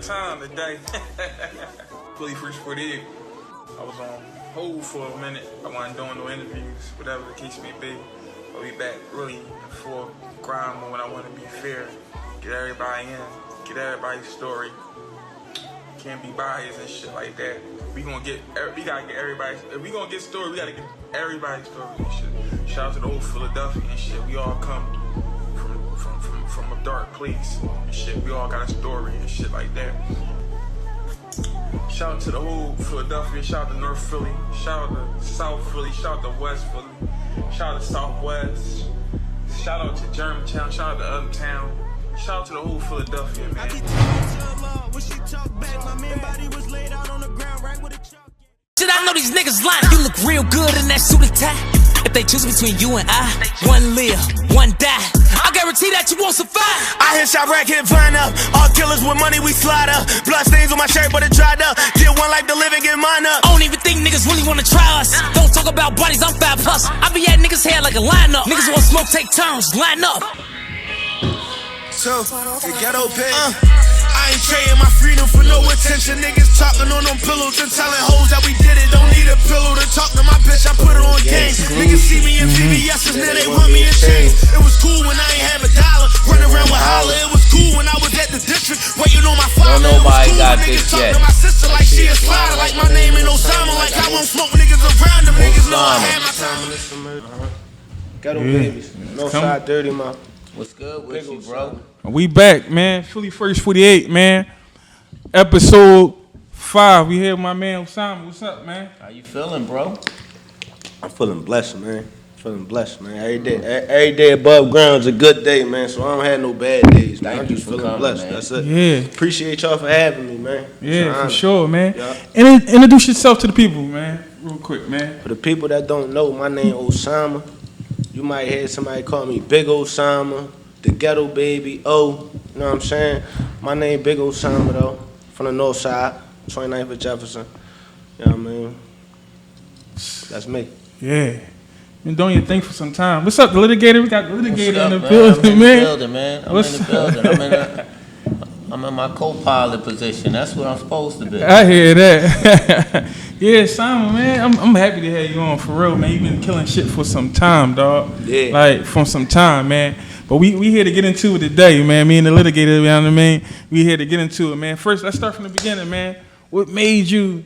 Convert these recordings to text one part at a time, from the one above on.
time today. Philly First 48. I was on hold for a minute. I wasn't doing no interviews, whatever the case may be. I'll be back really for grind when I want to be fair. Get everybody in, get everybody's story. Can't be biased and shit like that. We gotta get everybody. If we gonna get story, we gotta get everybody's story and shit. Shout out to the old Philadelphia and shit. We all come from a dark place and shit. We all got a story and shit like that. Shout out to the whole Philadelphia. Shout out to North Philly. Shout out to South Philly. Shout out to West Philly. Shout out to Southwest. Shout out to Germantown. Shout out to Uptown. Shout out to the whole Philadelphia, man. Shit, I know these niggas lying. You look real good in that suit and tie. If they choose between you and I, one live, one die. I guarantee that you won't survive. I hit shot rack, hit vine up. All killers with money, we slide up. Blood stains on my shirt, but it dried up. Get one life to live and get mine up. I don't even think niggas really wanna try us. Don't talk about bodies, I'm 5+. I be at niggas' hair like a lineup. Niggas want smoke, take turns, line up. So, the ghetto pig. I ain't trading my freedom for no attention. Niggas talking on them pillows and telling hoes that we did it. Don't need a pillow to talk to my bitch, I put her on game. Niggas see me in VVS's, now they want me in chains. It was cool when I ain't have $1. Running around with holla. It was cool when I was at the district, waiting on my father. Don't nobody cool got when this talk yet. to my sister like she a slider. Like my name ain't Osama. Like I won't smoke niggas around them. Niggas know I had my time. Ghetto babies. No side dirty, man. What's good with you, bro? We back, man. Philly First 48, man. Episode 5. We here with my man Osama. What's up, man? How you feeling, bro? I'm feeling blessed, man. Every day above ground is a good day, man. So I don't have no bad days. Man. I'm just feeling blessed. Man. That's it. Yeah. Appreciate y'all for having me, man. Yeah, for sure, man. Yeah. Introduce yourself to the people, man. Real quick, man. For the people that don't know, my name Osama. You might hear somebody call me Big Osama, the ghetto baby, you know what I'm saying? My name Big Osama, though, from the north side, 29th of Jefferson. You know what I mean? That's me. Yeah. Been doing your thing for some time. What's up, the litigator? We got the litigator in the man? building, man. I'm in the building. I'm in my co-pilot position. That's what I'm supposed to be. I hear that. Yeah, Simon, man, I'm happy to have you on for real, man. You've been killing shit for some time, dog. Yeah. Like, from some time, man. But we here to get into it today, man. Me and the litigator, you know what I mean? We here to get into it, man. First, let's start from the beginning, man. What made you...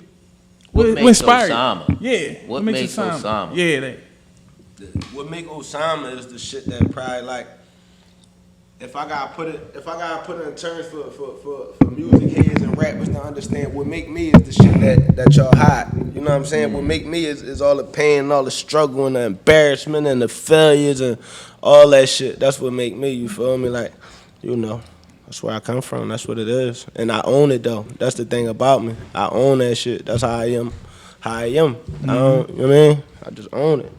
What inspired Osama? you? Yeah. What makes Osama? Yeah, that. What make Osama is the shit that probably like... If I gotta put it in terms for music heads and rappers to understand, what make me is the shit that y'all hide. You know what I'm saying? What make me is all the pain and all the struggle and the embarrassment and the failures and all that shit. That's what make me, you feel me? Like, you know, that's where I come from. That's what it is. And I own it though. That's the thing about me. I own that shit. That's how I am. Mm-hmm. You know what I mean? I just own it.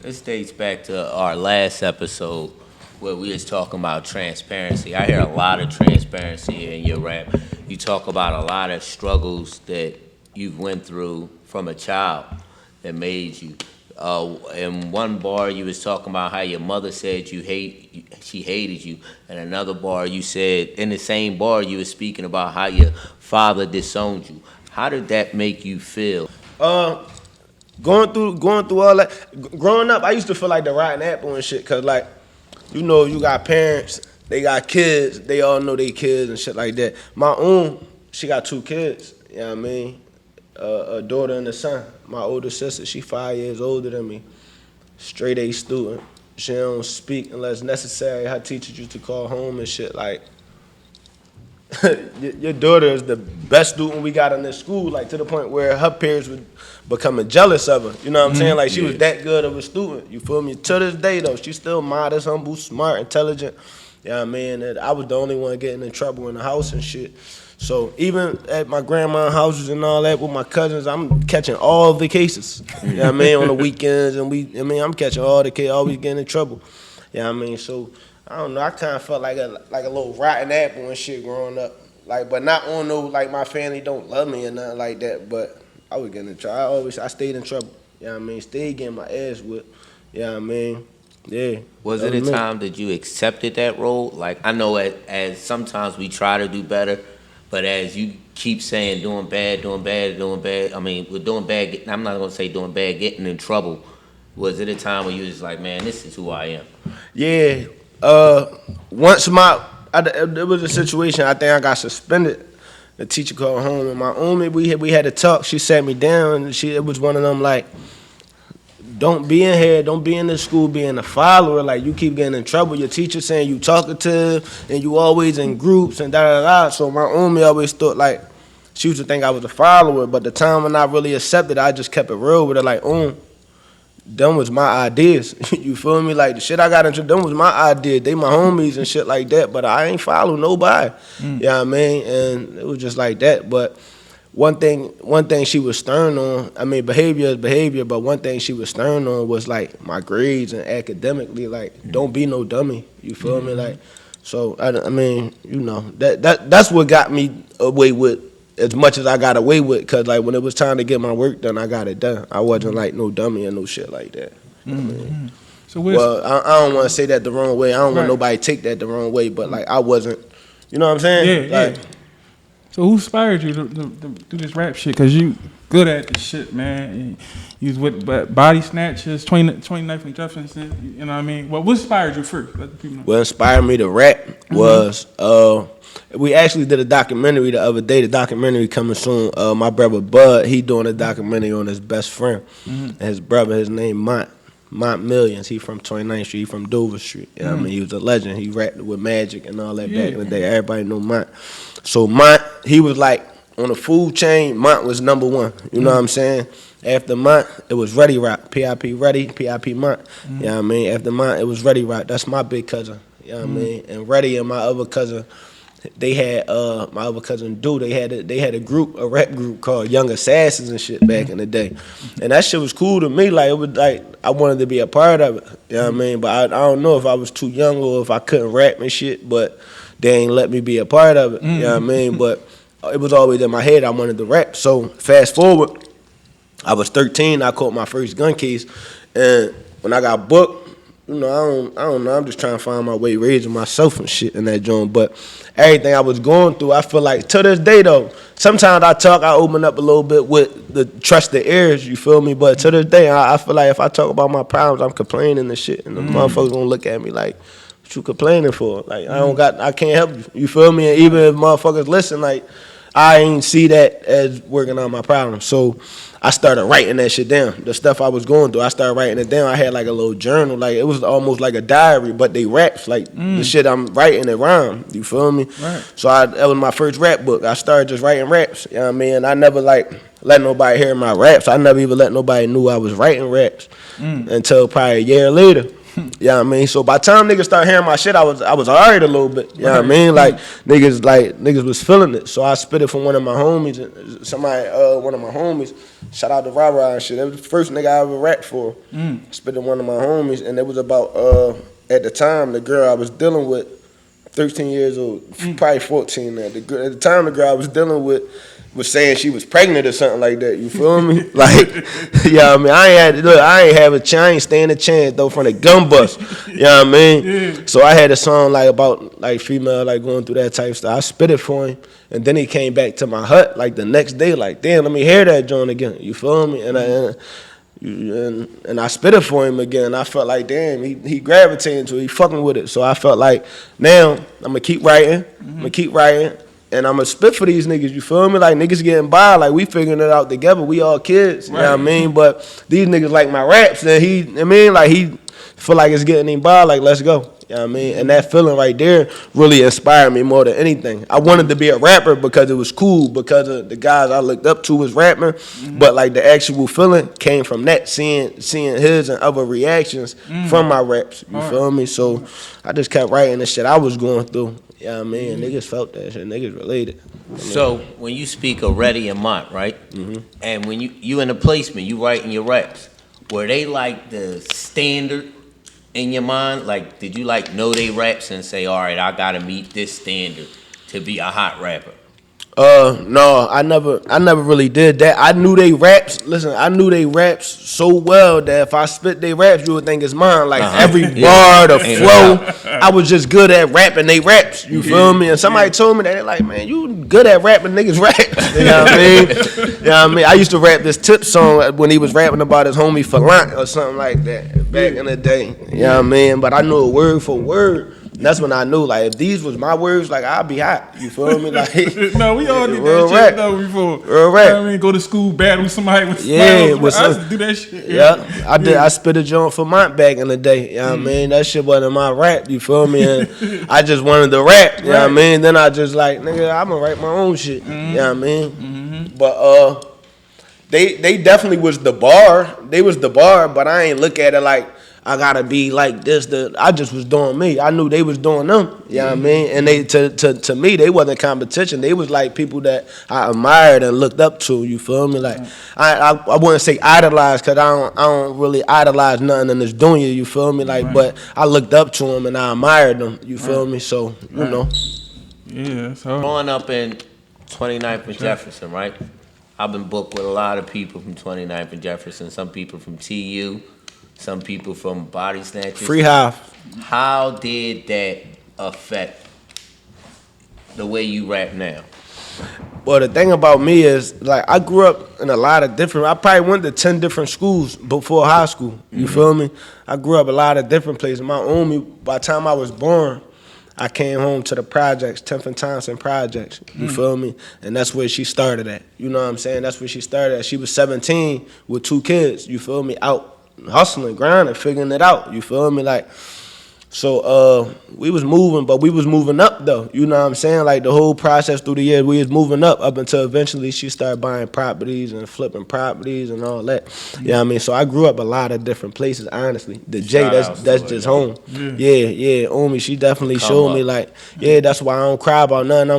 This dates back to our last episode where we was talking about transparency. I hear a lot of transparency in your rap. You talk about a lot of struggles that you've went through from a child that made you. In one bar, you was talking about how your mother said she hated you. And another bar, you said, in the same bar, you was speaking about how your father disowned you. How did that make you feel? Going through all that. Growing up, I used to feel like the rotten apple and shit, cause like, you know, you got parents, they got kids, they all know they kids and shit like that. My own, she got 2 kids, you know what I mean? A daughter and a son. My older sister, she 5 years older than me. Straight A student. She don't speak unless necessary. Her teacher used to call home and shit like, your daughter is the best student we got in this school, like to the point where her peers would becoming jealous of her. You know what I'm saying? Like she was that good of a student. You feel me? To this day though, she's still modest, humble, smart, intelligent. You know what I mean? And I was the only one getting in trouble in the house and shit. So even at my grandma's houses and all that with my cousins, I'm catching all the cases. You know what I mean? On the weekends and I'm catching all the cases, always getting in trouble. You know what I mean? So I don't know, I kind of felt like a little rotten apple and shit growing up. Like, but not on no, like my family don't love me or nothing like that, but I was getting in trouble. I stayed in trouble. You know what I mean? Stayed getting my ass whipped. You know what I mean? Yeah. Was it a time that you accepted that role? Like, I know as sometimes we try to do better, But as you keep saying doing bad, I mean, with doing bad, I'm not gonna say doing bad, getting in trouble. Was it a time when you was like, man, this is who I am? Yeah. Once there was a situation. I think I got suspended. The teacher called home, and my homie, we had a talk. She sat me down, and it was one of them like, don't be in here, don't be in this school being a follower. Like, you keep getting in trouble. Your teacher saying you talking to, and you always in groups and da. So my homie always thought like she used to think I was a follower. But the time when I really accepted, I just kept it real with her. Like, them was my ideas. You feel me? Like, the shit I got into, them was my idea. They my homies and shit like that. But I ain't follow nobody. You know what I mean? And it was just like that. But one thing she was stern on, I mean, behavior is behavior, but one thing she was stern on was like my grades and academically, like, don't be no dummy. You feel me? Like, so I mean, you know, that's what got me away with as much as I got away with, cause like when it was time to get my work done, I got it done. I wasn't like no dummy or no shit like that. I mean, So well, I don't want to say that the wrong way. I don't want nobody to take that the wrong way, but like I wasn't, you know what I'm saying? Yeah, like, yeah. So who inspired you to do this rap shit? Cause you good at this shit, man. You was with Body Snatchers, 29th and Jefferson. You know what I mean? Well, what inspired you first? Let the people know. What inspired me to rap was we actually did a documentary the other day. The documentary coming soon. My brother Bud, he doing a documentary on his best friend. And his brother, his name Mont Millions. He from 29th Street. He from Dover Street. You know what I mean? He was a legend. He rapped with Magic and all that back in the day. Everybody know Mont. So Mont, he was like on the food chain. Mont was number one. You know what I'm saying? After Mont, it was Ready Rock. P.I.P. Ready, P.I.P. Mont. You know what I mean? After Mont, it was Ready Rock. That's my big cousin. You know what I mean? And Ready and my other cousin, they had my other cousin Do. They had a rap group called Young Assassins and shit back in the day, and that shit was cool to me. Like, it was like I wanted to be a part of it. You know what I mean? But I don't know if I was too young or if I couldn't rap and shit. But they ain't let me be a part of it. You know what I mean? But it was always in my head. I wanted to rap. So fast forward, I was 13. I caught my first gun case, and when I got booked, you know, I don't know. I'm just trying to find my way, raising myself and shit in that joint. But everything I was going through, I feel like to this day though, sometimes I open up a little bit with the trusted ears, you feel me? But to this day, I feel like if I talk about my problems, I'm complaining and shit, and the motherfuckers gonna look at me like, what you complaining for? Like, I can't help you. You feel me? And even if motherfuckers listen, like, I ain't see that as working on my problems. So I started writing that shit down. The stuff I was going through, I started writing it down. I had like a little journal. Like, it was almost like a diary, but they raps. Like, the shit I'm writing, it rhyme. You feel me? Right. So that was my first rap book. I started just writing raps. You know what I mean? I never like let nobody hear my raps. I never even let nobody knew I was writing raps until probably a year later. You know what I mean? So by the time niggas started hearing my shit, I was alright a little bit. You know what I mean? Like, niggas was feeling it. So I spit it from one of my homies, one of my homies. Shout out to Rara and shit. That was the first nigga I ever rapped for. Spit it one of my homies, and it was about at the time the girl I was dealing with, 13 years old, probably 14 now. At the time the girl I was dealing with was saying she was pregnant or something like that. You feel me? Like, you know what I mean? I ain't stand a chance though from the gun bust. You know what I mean? Yeah. So I had a song like about like female like going through that type stuff. I spit it for him, and then he came back to my hut like the next day, like, damn, let me hear that joint again. You feel me? And I spit it for him again. I felt like, damn, he gravitated to it. He fucking with it. So I felt like, now I'm gonna keep writing. And I'm gonna spit for these niggas, you feel me? Like, niggas getting by, like, we figuring it out together. We all kids, you know what I mean? But these niggas like my raps, and he feel like it's getting him by, like, let's go. You know what I mean? And that feeling right there really inspired me more than anything. I wanted to be a rapper because it was cool, because of the guys I looked up to was rapping. But like the actual feeling came from that, seeing his and other reactions from my raps. You feel me? So I just kept writing the shit I was going through. You know what I mean? Niggas felt that shit. Niggas related. So when you speak of Reddy and Mont, right? And when you in the placement, you writing your raps, were they like the standard in your mind? Like, did you like know they raps and say, all right, I gotta meet this standard to be a hot rapper? No, I never really did that. I knew they raps. Listen, I knew they raps so well that if I spit they raps, you would think it's mine. Like every bar, the flow, I was just good at rapping they raps. You feel me? And somebody told me that, they're like, man, you good at rapping niggas raps. You know what I mean? You know what I mean? I used to rap this Tip song when he was rapping about his homie Falant or something like that back in the day. You know what I mean? But I knew it word for word. And that's when I knew, like, if these was my words, like, I'd be hot. You feel me? Like, no, we all did real that rap. shit though before. Real rap. You know what I mean, go to school, battle somebody with Yeah, smiles. I used to do that shit. Yeah, I did. I spit a joint for Mont back in the day. You know what I mean? That shit wasn't my rap. You feel me? And I just wanted to rap. You know what I mean? Then I just like, nigga, I'm gonna write my own shit. You know what I mean? But they definitely was the bar. They was the bar, but I ain't look at it like I gotta be like this. I just was doing me. I knew they was doing them. You know what I mean? And they to me, they wasn't competition. They was like people that I admired and looked up to. You feel me? Like I wouldn't say idolize, cause I don't really idolize nothing in this dunya. You feel me? Like, but I looked up to them and I admired them. You feel me? So you know. Yeah. So Growing up in 29th and Jefferson, right? I've been booked with a lot of people from 29th and Jefferson. Some people from TU. Some people from Body Snatchers. Free Hive. How did that affect the way you rap now? Well, the thing about me is, like, I grew up in a lot of different. I probably went to 10 different schools before high school. You feel me? I grew up a lot of different places. My homie, by the time I was born, I came home to the projects, 10th and Thompson projects. You feel me? And that's where she started at. You know what I'm saying? That's where she started at. She was 17 with 2 kids. You feel me? Out hustling, grinding, figuring it out. You feel me? Like, so we was moving, but we was moving up though. You know what I'm saying? Like the whole process through the years, we was moving up until eventually she started buying properties and flipping properties and all that. You know what I mean? So I grew up a lot of different places, honestly. The J, that's just home. Yeah. Omi, she definitely showed me like, that's why I don't cry about nothing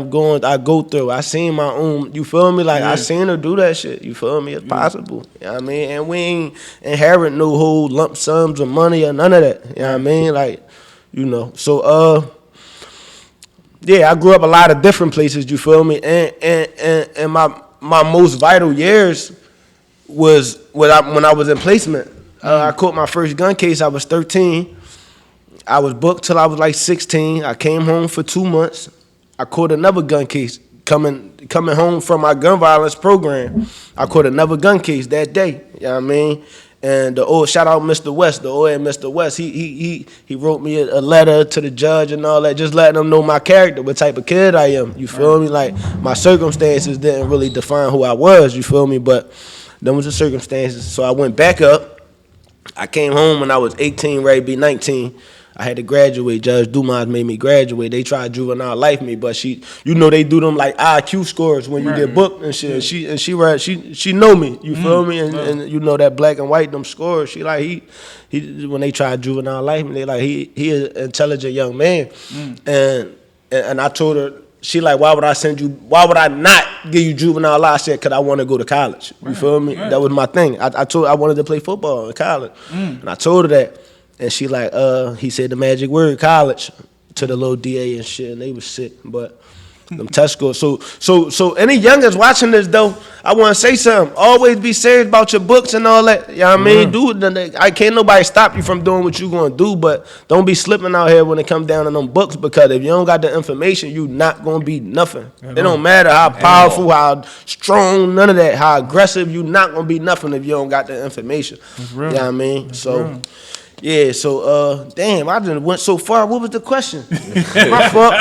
I go through. I seen my own, you feel me? Like I seen her do that shit. You feel me? It's possible. You know what I mean? And we ain't inherit no whole lump sums of money or none of that. You know what I mean? Like, you know, so I grew up a lot of different places. You feel me? And my most vital years was when I was in placement. I caught my first gun case. I was 13. I was booked till I was like 16. I came home for 2 months. I caught another gun case coming home from my gun violence program. I caught another gun case that day. You know what I mean? And the old shout out Mr. West, the old Mr. West, he wrote me a letter to the judge and all that, just letting them know my character, what type of kid I am. You feel me? Like my circumstances didn't really define who I was. You feel me? But them was the circumstances. So I went back up. I came home when I was 18, ready to be 19. I had to graduate. Judge Dumas made me graduate. They tried juvenile life me, but she, you know, they do them like IQ scores when you get booked and shit. She know me. You feel me? And you know that black and white them scores. She like he when they tried juvenile life me, they like he an intelligent young man. And I told her, she like, why would I not give you juvenile life? I said, cause I want to go to college. You feel me? That was my thing. I told her I wanted to play football in college, and I told her that. And she like, he said the magic word, college, to the little DA and shit, and they was sick. But them test scores. So any youngers watching this though, I want to say something. Always be serious about your books and all that. You know what I mean? I can't nobody stop you from doing what you gonna do, but don't be slipping out here when it comes down to them books, because if you don't got the information, you not gonna be nothing. It don't matter how powerful, how strong, none of that, how aggressive, you not gonna be nothing if you don't got the information. You know what I mean? So. Yeah, so damn, I just went so far. What was the question? My fault.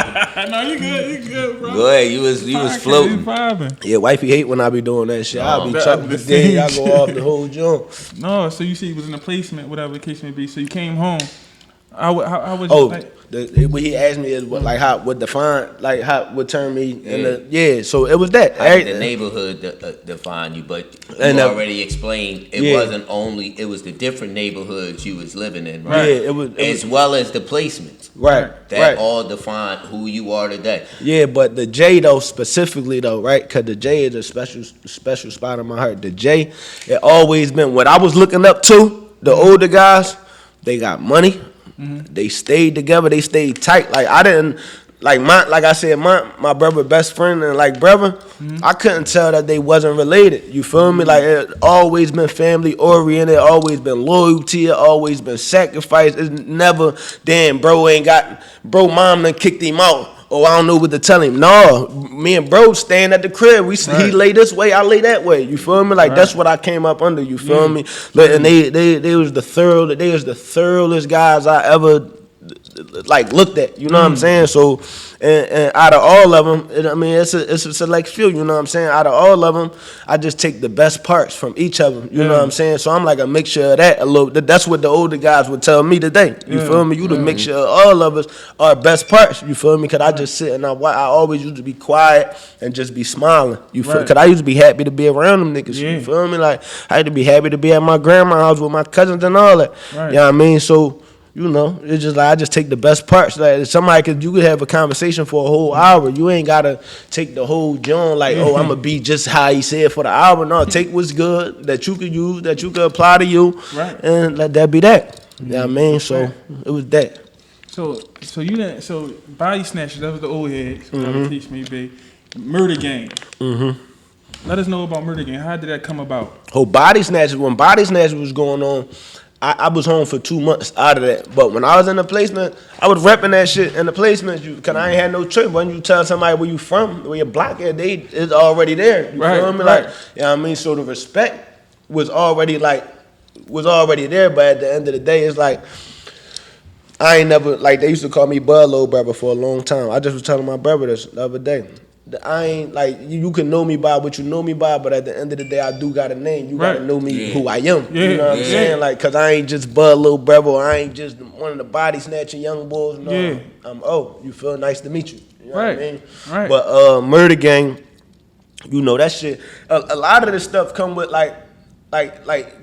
No, you good, bro. Go ahead, you was floating. Yeah, wifey hate when I be doing that shit. I'll be chucking the day, I go off the whole joint. No, so you see, you was in a placement, whatever the case may be. So you came home. How was like? What he asked me is what turn me in so it was that. The neighborhood defined you, but you already explained it wasn't only, it was the different neighborhoods you was living in, right? Yeah, it was as well as the placements. Right. That all defined who you are today. Yeah, but the J though, specifically though, right? Because the J is a special spot in my heart. The J, it always been what I was looking up to, the older guys, they got money. They stayed together. They stayed tight. Like I didn't. like I said, my brother best friend and like brother, I couldn't tell that they wasn't related. You feel me? Like it always been family oriented, always been loyalty, it always been sacrifice. It's never damn bro mom done kicked him out. Oh, I don't know what to tell him. No, me and bro staying at the crib. He lay this way, I lay that way. You feel me? Like that's what I came up under. You feel me? And they was the thoroughest guys I ever like looked at. You know what I'm saying? So, and out of all of them, it's a select few. You know what I'm saying? Out of all of them, I just take the best parts from each of them. You know what I'm saying? So I'm like a mixture of that. That's what the older guys would tell me today. You feel me? You the mixture of all of us are best parts. You feel me? Cause I just sit and I always used to be quiet and just be smiling. You feel? Cause I used to be happy to be around them niggas. You feel me? Like I had to be happy to be at my grandma's house with my cousins and all that. You know what I mean? So. You know, it's just like I just take the best parts. Like you could have a conversation for a whole hour. You ain't gotta take the whole joint like, oh, I'm gonna be just how he said for the hour. No, take what's good that you could use, that you could apply to you, and let that be that. You know what I mean? So it was that. So Body Snatchers, that was the old heads. Teach me, babe. Murdagang. Let us know about Murdagang. How did that come about? Oh, Body Snatchers. When Body Snatchers was going on, I was home for 2 months out of that. But when I was in the placement, I was repping that shit in the placement because I ain't had no choice. When you tell somebody where you from, where your block is, it's already there. You feel me? Like, you know what I mean? So the respect was already there. But at the end of the day, it's like, I ain't never, like, they used to call me Bud Low Brother for a long time. I just was telling my brother this the other day. I ain't like you can know me by what you know me by, but at the end of the day, I do got a name. You gotta know me who I am. You know what I'm saying? Like, cause I ain't just Bud Little Brother. I ain't just one of the body snatching young boys. No, I'm you feel nice to meet you. You know what I mean? But Murdagang, you know that shit. A lot of this stuff come with like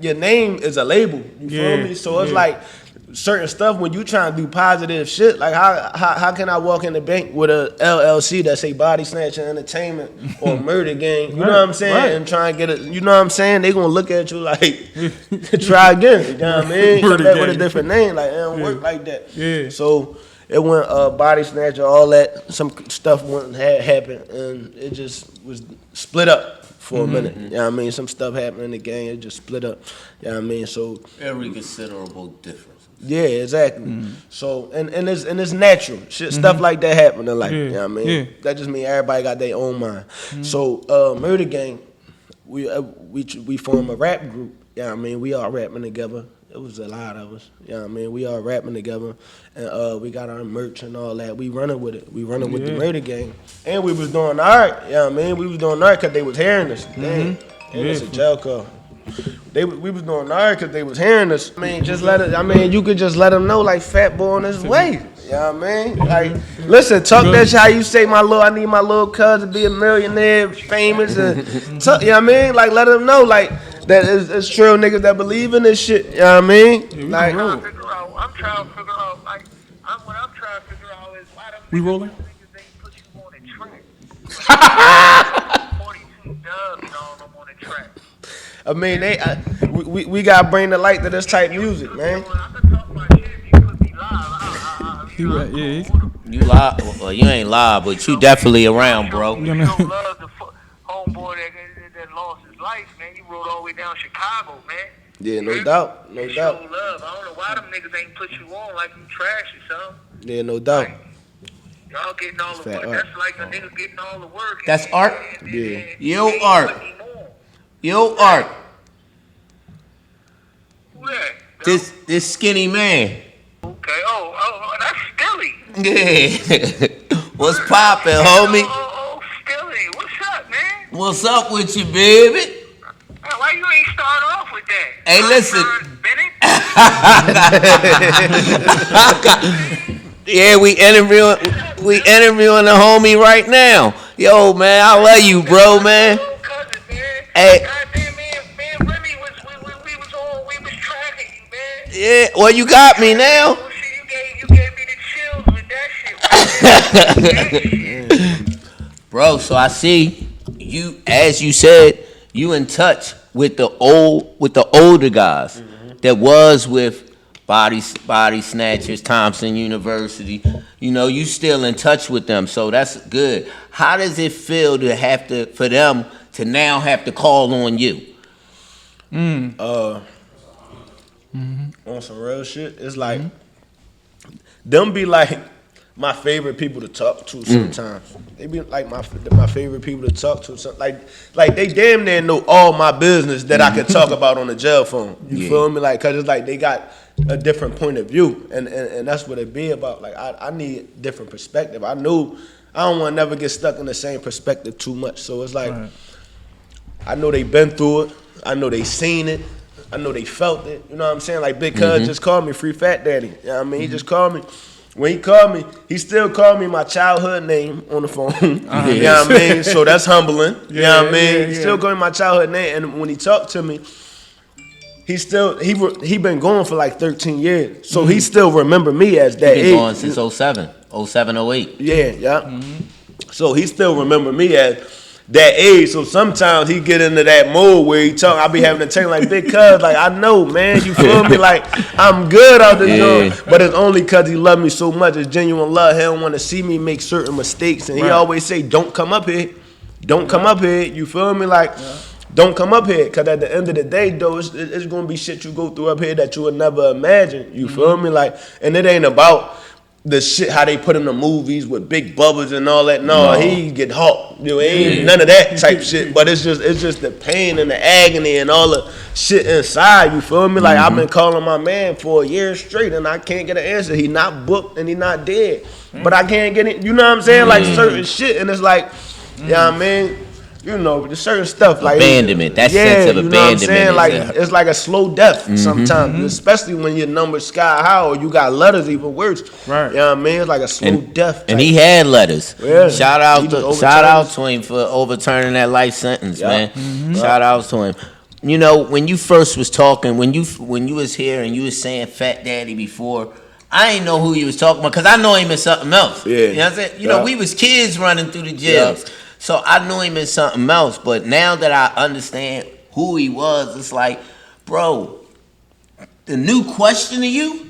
your name is a label. You feel me? So it's like. Certain stuff when you trying to do positive shit, like how can I walk in the bank with a LLC that say Body Snatching Entertainment or Murdagang, you know what I'm saying, and try and get it, you know what I'm saying, they gonna look at you like try again, you know what I mean, come back with a different name, like it don't work like that. So it went Body Snatcher, all that, some stuff had happened, and it just was split up for a minute. You know what I mean? Some stuff happened in the gang, it just split up. You know what I mean? So very considerable difference. Yeah, exactly. So and it's natural. Shit, stuff like that happen in life. You know what I mean? That just mean everybody got their own mind. So Murdagang, we form a rap group. You know what I mean? We all rapping together. It was a lot of us. You know what I mean? We all rapping together, and we got our merch and all that. We running with it. We running with the Murdagang, and we was doing all right. You know what I mean? We was doing all right because they was hearing us. Dang, it's a jail call. We was doing all right because they was hearing us. I mean, you could just let them know, like, fat boy on his way. You know what I mean? Like, listen, talk that shit how you say I need my little cousin to be a millionaire, famous, and you know what I mean? Like, let them know, like, that it's true niggas that believe in this shit. You know what I mean? Like, I'm trying to figure out, like, what I'm trying to figure out is why them we rolling? niggas ain't put you on the track. 42 dubs, I'm on the track. I mean, we gotta bring the light to this type music, man. I could talk my shit if you put me live. You live? Well, you ain't live, but you definitely around, bro. You love the homeboy that lost his life, man. He rode all the way down Chicago, man. Yeah, no doubt, no doubt. Show love. I don't know why them niggas ain't put you on like you trash or something. Yeah, no doubt. Y'all getting all the work. That's like the niggas getting all the work. That's art. Yo, art. Yo, art. Who that? This skinny man. Okay. Oh, that's Stilly. Yeah. What's poppin', homie? Oh, Stilly. What's up, man? What's up with you, baby? Why you ain't start off with that? Hey, listen. Yeah, we interviewing the homie right now. Yo, man, I love you, bro, man. Hey. We was tracking you, man. Yeah, well, you got me now. You gave me the chills with that shit. Bro, so I see you, as you said, you in touch with the older guys that was with body snatchers, Thompson University. You know, you still in touch with them, so that's good. How does it feel for them to now have to call on you? On some real shit, it's like them be like my favorite people to talk to sometimes. They be like my favorite people to talk to. Like they damn near know all my business that I could talk about on the jail phone. You feel me? Like, cause it's like they got a different point of view, and that's what it be about. Like I need different perspective. I know I don't want to never get stuck in the same perspective too much. So it's like I know they been through it. I know they seen it. I know they felt it. You know what I'm saying? Like Big Cuz just called me Free Fat Daddy. You know what I mean? He just called me. When he called me, he still called me my childhood name on the phone. You know what I mean? So that's humbling. You know what I mean? He still called me my childhood name. And when he talked to me, he been going for like 13 years. So he still remember me as that age. He been going since 07, 08. Yeah. So he still remember me as that age. So sometimes he get into that mode where he talk. I be having to tell him like, Big Cuz, like I know, man, you feel me? Like I'm good out the joint, but it's only cause he love me so much. It's genuine love. He don't want to see me make certain mistakes, and he always say, "Don't come up here, don't come up here." You feel me? Like, don't come up here, cause at the end of the day, though, it's gonna be shit you go through up here that you would never imagine. You feel me? Like, and it ain't about the shit how they put in the movies with big bubbles and all that. No, he get hot. You know, ain't none of that type shit. But it's just the pain and the agony and all the shit inside. You feel me? Like I've been calling my man for a year straight and I can't get an answer. He not booked and he not dead. But I can't get it. You know what I'm saying? Like certain shit, and it's like, you know what I mean? You know, there's certain stuff like abandonment. That sense of you know abandonment. What I'm saying? Like it's like a slow death sometimes, especially when your number's sky high or you got letters even worse. Right. You know what I mean? It's like a slow death. And he had letters. Yeah. Shout out to him for overturning that life sentence, man. Shout out to him. You know, when you first was talking, when you was here and you was saying Fat Daddy before, I ain't know who you was talking about because I know him as something else. Yeah. You know what I'm saying? You know, we was kids running through the jails. Yeah. So I knew him as something else, but now that I understand who he was, it's like, bro, the new question to you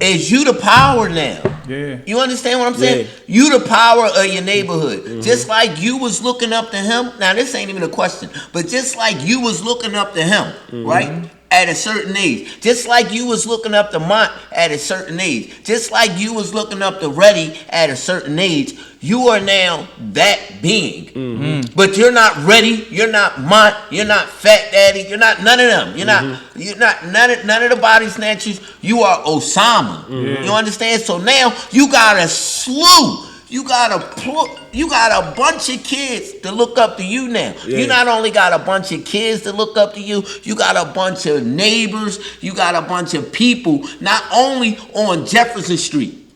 is you the power now. Yeah. You understand what I'm saying? Yeah. You the power of your neighborhood. Just like you was looking up to him. Now, this ain't even a question, but just like you was looking up to him, right? At a certain age. Just like you was looking up to Mont at a certain age. Just like you was looking up to Reddy at a certain age. You are now that being. But you're not Reddy, you're not Mont, you're not Fat Daddy, you're not none of them. You're not none of the body snatchers. You are Osama. You understand? So now you got a slew. You got a bunch of kids to look up to you now. You not only got a bunch of kids to look up to you, you got a bunch of neighbors, you got a bunch of people, not only on Jefferson Street,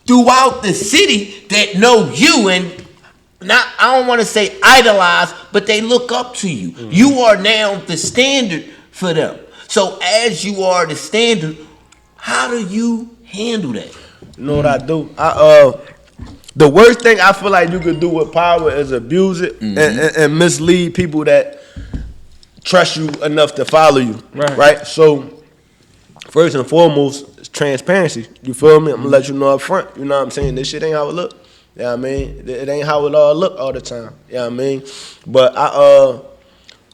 throughout the city that know you and I don't want to say idolize, but they look up to you. You are now the standard for them. So as you are the standard, how do you handle that? You know what I do? The worst thing I feel like you could do with power is abuse it and mislead people that trust you enough to follow you. Right? So, first and foremost, it's transparency. You feel me? I'm going to let you know up front. You know what I'm saying? This shit ain't how it look. You know what I mean? It ain't how it all look all the time. You know what I mean? But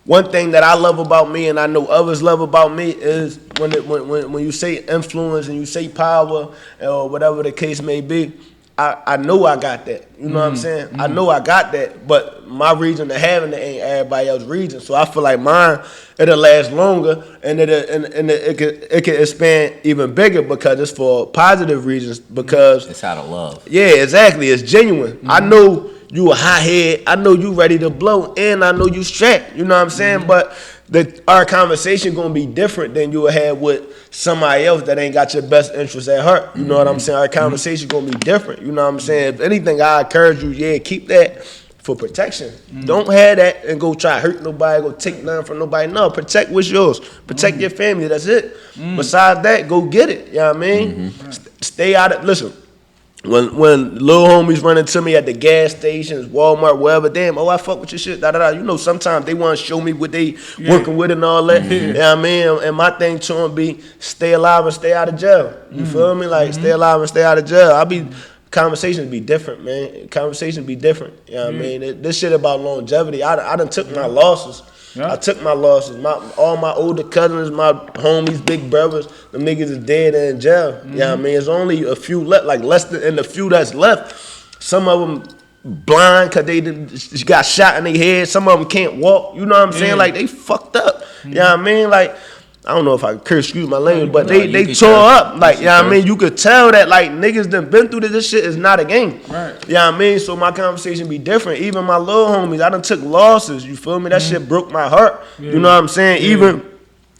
one thing that I love about me and I know others love about me is when you say influence and you say power or whatever the case may be, I know I got that. You know what I'm saying? I know I got that, but my reason to having it ain't everybody else's reason. So I feel like mine, it'll last longer and it can expand even bigger because it's for positive reasons. Because it's out of love. Yeah, exactly. It's genuine. I know you a hothead. I know you ready to blow, and I know you strapped. You know what I'm saying? But our conversation gonna be different than you would have with somebody else that ain't got your best interest at heart. You know what I'm saying? Our conversation gonna be different. You know what I'm saying? If anything, I encourage you, keep that for protection. Don't have that and go try to hurt nobody, go take nothing from nobody. No, protect what's yours. Protect your family. That's it. Besides that, go get it. You know what I mean? Stay out of. Listen. When little homies run into me at the gas stations, Walmart, wherever, damn, I fuck with your shit, You know, sometimes they want to show me what they working with and all that. You know what I mean? And my thing to them be stay alive and stay out of jail. You feel me? Like, stay alive and stay out of jail. Conversations be different, man. Conversations be different. You know what I mean? This shit about longevity, I done took my losses. Yeah. I took my losses. All my older cousins, my homies, big brothers, them niggas is dead and in jail. You know what I mean? It's only a few left, like less than, and the few that's left, some of them blind because they got shot in their head. Some of them can't walk. You know what I'm saying? Like, they fucked up. You know what I mean? Like, I don't know if I can curse, excuse my language, but they tore up. Like, you know what I mean? You could tell that, like, niggas done been through this shit is not a game. Right. You know what I mean? So my conversation be different. Even my little homies, I done took losses. You feel me? That shit broke my heart. Yeah. You know what I'm saying?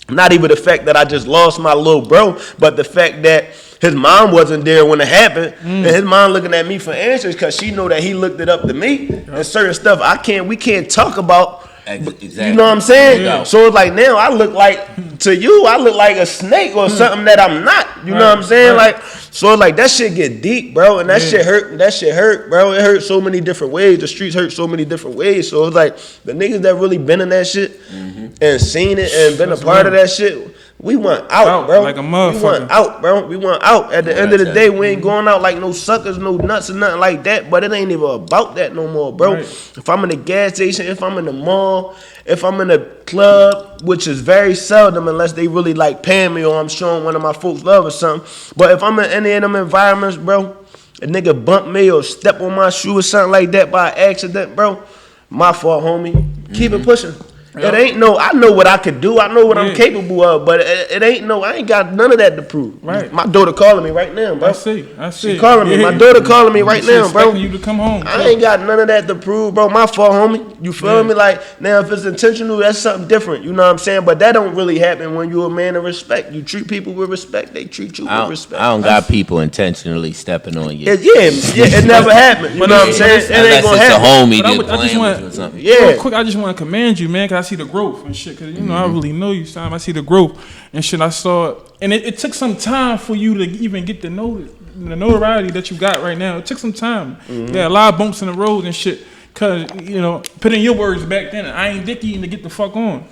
Not even the fact that I just lost my little bro, but the fact that his mom wasn't there when it happened, and his mom looking at me for answers because she know that he looked it up to me, and certain stuff we can't talk about. Exactly. You know what I'm saying? Yeah. So it's like now I look like, to you, I look like a snake or something that I'm not. You know what I'm saying? Like, so it's like that shit get deep, bro, and that shit hurt. That shit hurt, bro. It hurt so many different ways. The streets hurt so many different ways. So it's like the niggas that really been in that shit and seen it and been a part of that shit. We want out, bro. Like a motherfucker. We want out, bro. We want out. At the end of the day, we ain't going out like no suckers, no nuts or nothing like that. But it ain't even about that no more, bro. Right. If I'm in the gas station, if I'm in the mall, if I'm in a club, which is very seldom unless they really like paying me or I'm showing one of my folks love or something. But if I'm in any of them environments, bro, a nigga bump me or step on my shoe or something like that by accident, bro, my fault, homie. Keep it pushing. It ain't I know what I could do. I know what I'm capable of, but it ain't I ain't got none of that to prove. Right. My daughter calling me right now, bro. I see. She calling me. My daughter calling me right now, bro. You to come home. I ain't got none of that to prove, bro. My fault, homie. You feel me? Like, now if it's intentional, that's something different. You know what I'm saying? But that don't really happen when you're a man of respect. You treat people with respect, they treat you with respect. I don't got people intentionally stepping on you. It never happened. You know what I'm saying? It ain't gonna happen. Unless it's a homie that playing with you or something. Real quick, I just want to commend you, man, because I see the growth and shit. Because, you know, I really know you, Sam. I see the growth and shit. I saw it. And it took some time for you to even get the notoriety that you got right now. It took some time. Yeah, a lot of bumps in the road and shit. Because, you know, put in your words back then, I ain't dicky to get the fuck on.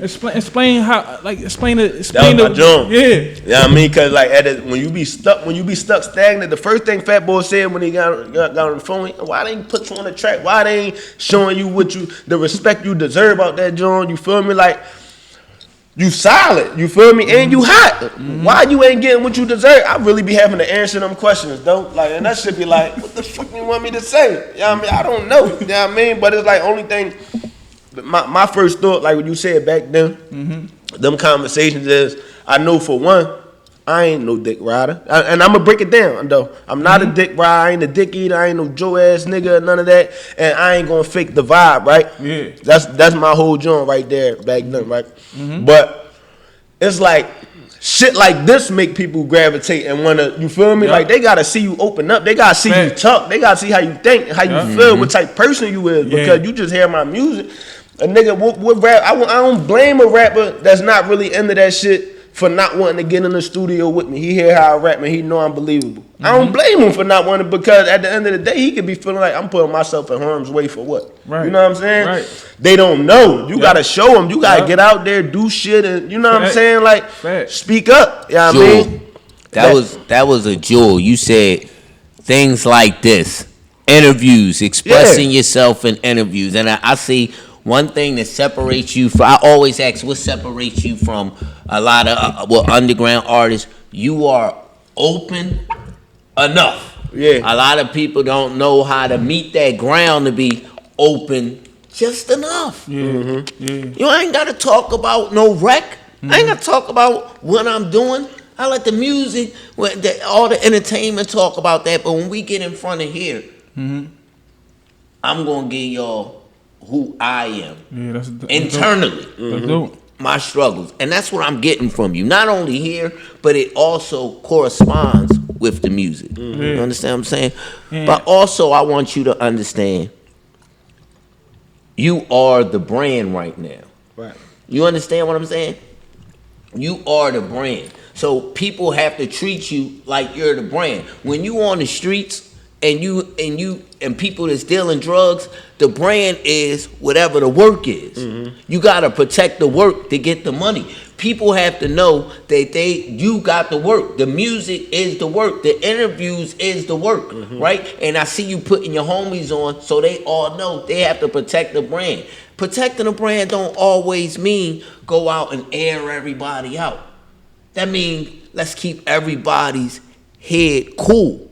Explain how, like, explain the. That was my joint. Yeah. You know what I mean? Because, like, when you be stuck stagnant, the first thing Fat Boy said when he got on the phone, why they ain't put you on the track? Why they ain't showing you the respect you deserve out that joint? You feel me? Like, you solid, you feel me? And you hot. Why you ain't getting what you deserve? I really be having to answer them questions, though. Like, and that should be like, what the fuck you want me to say? You know what I mean? I don't know. You know what I mean? But it's like only thing, my first thought, like what you said back then, them conversations is, I know for one, I ain't no dick rider. And I'm going to break it down, though. I'm not a dick rider. I ain't a dick eater. I ain't no Joe-ass nigga, none of that. And I ain't going to fake the vibe, right? Yeah. That's my whole joint right there back then, right? But it's like, shit like this make people gravitate and want to, you feel me? Like, they got to see you open up. They got to see you talk. They got to see how you think, how you feel, what type of person you is. Because you just hear my music. A nigga, what rap, I don't blame a rapper that's not really into that shit for not wanting to get in the studio with me. He hear how I rap and he know I'm believable. I don't blame him for not wanting, because at the end of the day, he could be feeling like I'm putting myself in harm's way for what? Right. You know what I'm saying? Right. They don't know. You got to show them. You got to get out there, do shit, and you know what I'm saying? Like, speak up. You know what I mean? That was a jewel. You said things like this, interviews, expressing yourself in interviews. And I see one thing that separates you from, I always ask, what separates you from a lot of underground artists? You are open enough. Yeah. A lot of people don't know how to meet that ground to be open just enough. You ain't got to talk about no wreck. I ain't got to talk about what I'm doing. I let the music, all the entertainment talk about that. But when we get in front of here, I'm going to give y'all who I am internally, my struggles, and that's what I'm getting from you. Not only here, but it also corresponds with the music. You understand what I'm saying? But also, I want you to understand, you are the brand right now. Right. You understand what I'm saying? You are the brand. So people have to treat you like you're the brand. When you on the streets and people that's dealing drugs, the brand is whatever the work is. You gotta protect the work to get the money. People have to know that you got the work. The music is the work. The interviews is the work, right? And I see you putting your homies on, so they all know they have to protect the brand. Protecting the brand don't always mean go out and air everybody out. That means let's keep everybody's head cool.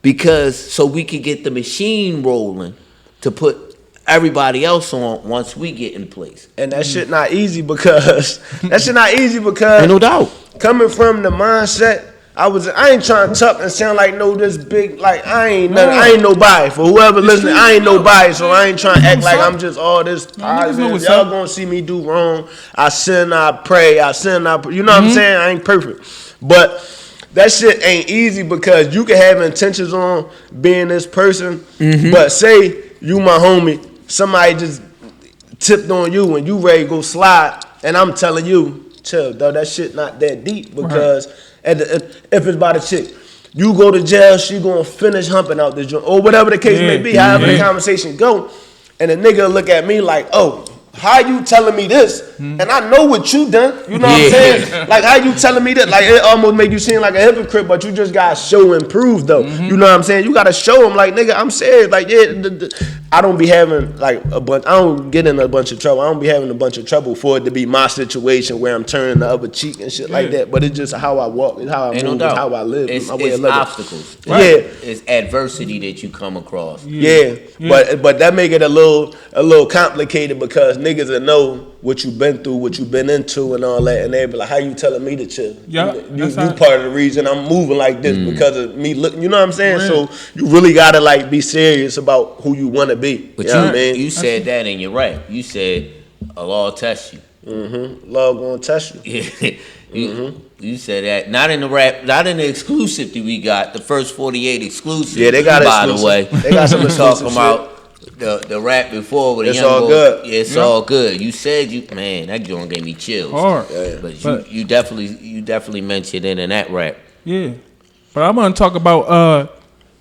Because so we could get the machine rolling to put everybody else on once we get in place. And that shit not easy because Ain't no doubt. Coming from the mindset, I ain't trying to talk and sound like this big, like I ain't nobody. For whoever listening, I ain't nobody, so I ain't trying to act like I'm just all this positive. Y'all gonna see me do wrong. I sin, I pray, you know what I'm saying? I ain't perfect. But that shit ain't easy because you can have intentions on being this person, but say you my homie, somebody just tipped on you and you ready to go slide, and I'm telling you, chill, though, that shit not that deep because if it's about a chick, you go to jail, she gonna finish humping out this joint, or whatever the case may be, however the conversation go, and the nigga look at me like, oh, how you telling me this? And I know what you done. You know what I'm saying? Like, how you telling me that? Like, it almost make you seem like a hypocrite, but you just got to show and prove, though. You know what I'm saying? You got to show them, like, nigga, I'm serious. Like, I don't be having, like, I don't get in a bunch of trouble. I don't be having a bunch of trouble for it to be my situation where I'm turning the other cheek and shit like that. But it's just how I walk. It's how I move. It's how I live. It's, my way it's of living. obstacles. Yeah. It's adversity that you come across. Yeah. But that make it a little complicated because niggas will know what you been through, what you been into, and all that, and they be like, "How you telling me to chill? You part of the reason I'm moving like this because of me looking." You know what I'm saying? So you really gotta like be serious about who you want to be. But you know what I mean? You said that in your rap. You said Allah will test you. Love gonna test you. You said that not in the rap, not in the exclusive that we got. The first 48 exclusive. Yeah, they got it. By the way, they got some talking shit. about the rap before with it's the young all boy. good. Yeah, it's all good. You said that joint gave me chills. Hard. But you definitely mentioned it in that rap. Yeah. But I want to talk about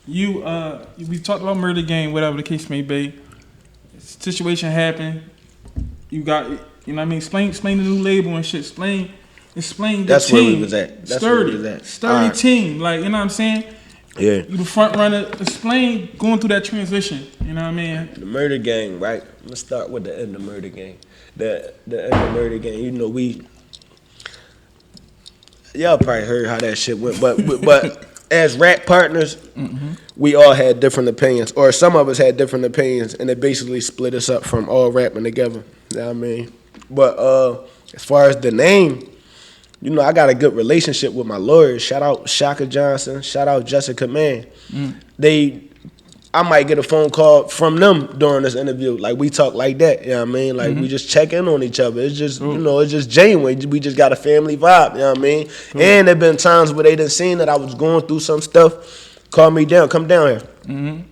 we talked about Murder Gang, whatever the case may be. Situation happened. You got, you know what I mean? Explain the new label and shit. Explain the That's team. where we was at. That's sturdy, where we was at. sturdy Right. team. Like, you know what I'm saying? Yeah. You the front runner. Explain going through that transition. You know what I mean? The Murder Gang, right? Let's start with the end of Murder Gang. The end of Murder Gang. You know y'all probably heard how that shit went, but as rap partners, we all had different opinions, or some of us had different opinions, and it basically split us up from all rapping together. You know what I mean? But as far as the name, you know, I got a good relationship with my lawyers. Shout out Shaka Johnson. Shout out Jessica Mann. I might get a phone call from them during this interview. Like, we talk like that, you know what I mean? Like, we just check in on each other. It's just, you know, it's just genuine. We just got a family vibe, you know what I mean? And there been times where they done seen that I was going through some stuff, call me down, come down here.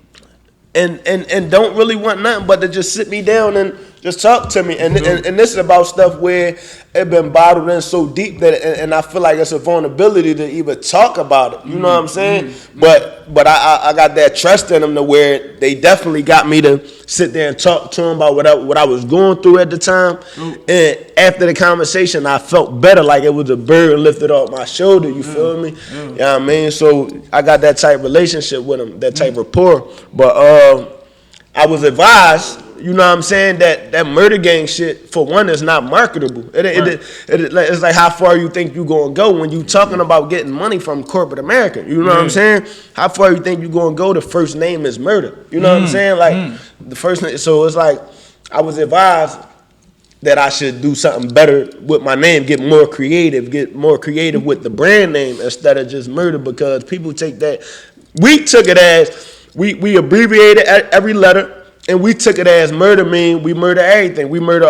And don't really want nothing but to just sit me down and just talk to me. And this is about stuff where it been bottled in so deep that and I feel like it's a vulnerability to even talk about it. You know what I'm saying? But I got that trust in them to where they definitely got me to sit there and talk to them about what I was going through at the time. And after the conversation, I felt better, like it was a burden lifted off my shoulder. You feel me? You know what I mean? So I got that type of relationship with them, that type of rapport. But I was advised, you know what I'm saying, that Murder Gang shit, for one, is not marketable. It's like how far you think you going to go when you talking about getting money from corporate America. You know what I'm saying? How far you think you going to go? The first name is murder. You know what I'm saying? Like, the first name. So it's like, I was advised that I should do something better with my name, get more creative with the brand name instead of just murder, because people take that. We took it as, we abbreviated every letter, and we took it as murder mean we murder everything. We murder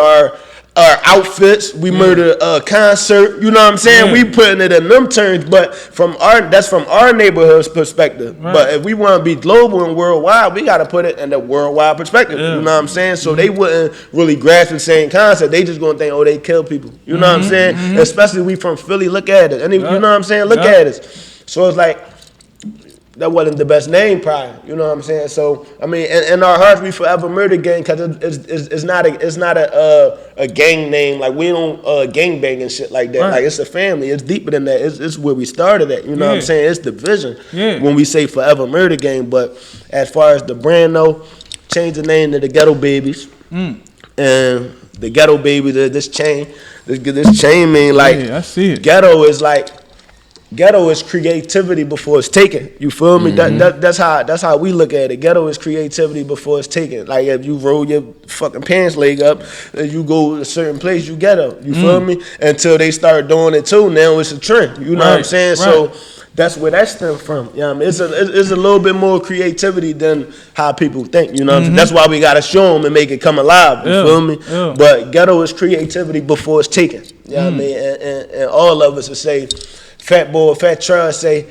our outfits, we murder a concert, you know what I'm saying? Yeah. We putting it in them terms, but that's from our neighborhood's perspective. Right. But if we want to be global and worldwide, we got to put it in the worldwide perspective, Yeah. you know what I'm saying? So they wouldn't really grasp the same concept. They just gonna think, oh, they kill people, you know what I'm saying? Especially we from Philly, look at it, and you know what I'm saying? Look at us. So it's like, that wasn't the best name prior, you know what I'm saying? So I mean, in our hearts, we forever murder gang because it's not a gang name. Like we don't gang bang and shit like that. Right. Like it's a family. It's deeper than that. It's where we started at. You know what I'm saying? It's the vision when we say forever murder gang. But as far as the brand though, change the name to the Ghetto Babies and the Ghetto Babies. This chain mean like I see it. Ghetto is creativity before it's taken. You feel me? That's how we look at it. Ghetto is creativity before it's taken. Like if you roll your fucking pants leg up and you go to a certain place, you ghetto. You feel me? Until they start doing it too. Now it's a trend. You know what I'm saying? So that's where that stems from. You know what I mean? It's a little bit more creativity than how people think. You know what I'm saying? That's why we gotta show them and make it come alive. You feel me? Yeah. But ghetto is creativity before it's taken. You know what I mean? And all of us will say, Fat Trav say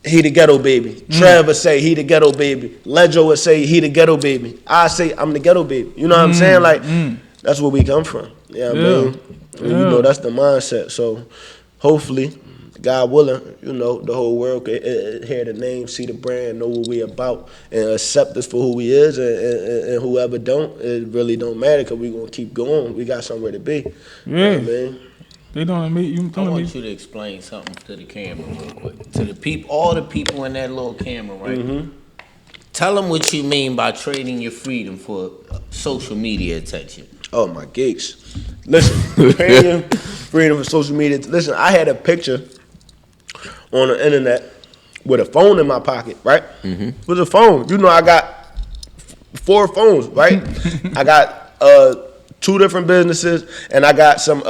he the Ghetto Baby. Trevor say he the Ghetto Baby. Ledger would say he the Ghetto Baby. I say I'm the Ghetto Baby. You know what I'm saying? Like that's where we come from. You know what I mean? And, you know that's the mindset. So hopefully, God willing, you know the whole world can hear the name, see the brand, know what we about, and accept us for who we is. And whoever don't, it really don't matter because we gonna keep going. We got somewhere to be. Yeah. You know what I mean? They don't meet you. I want you to explain something to the camera real quick. To the people, all the people in that little camera, right? Tell them what you mean by trading your freedom for social media attention. Oh, my gigs. Listen, freedom for social media. Listen, I had a picture on the internet with a phone in my pocket, right? With a phone. You know, I got 4 phones, right? I got 2 different businesses, and I got some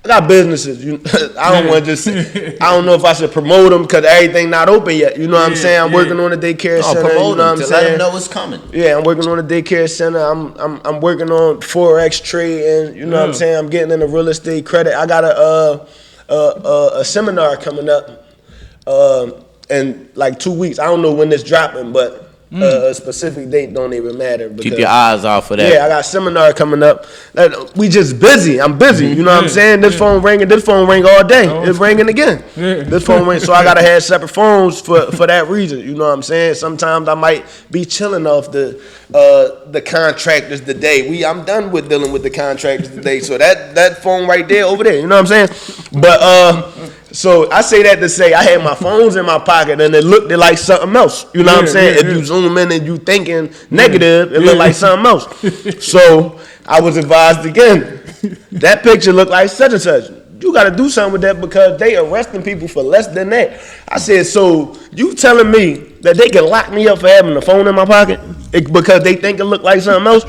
I got businesses. I don't want to just. I don't know if I should promote them because everything not open yet. You know what I'm saying? I'm working on a daycare center. Promote you know what I'm them to saying? let them know it's coming. Yeah, I'm working on a daycare center. I'm working on Forex trading. You know what I'm saying? I'm getting into real estate credit. I got a seminar coming up in like 2 weeks. I don't know when this dropping, but. A specific date don't even matter. Because, keep your eyes off for that. Yeah, I got a seminar coming up. We just busy. I'm busy. You know what I'm saying? This phone ringing. This phone ring all day. It's ringing again. This phone ring. So I gotta have separate phones for that reason. You know what I'm saying? Sometimes I might be chilling off the contractors today. I'm done with dealing with the contractors today. So that phone right there over there. You know what I'm saying? But so I say that to say I had my phones in my pocket and it looked like something else. You know what I'm saying? If you zoom in and you thinking negative, it looked like something else. So I was advised again, that picture looked like such and such. You got to do something with that because they arresting people for less than that. I said, so you telling me that they can lock me up for having a phone in my pocket because they think it look like something else?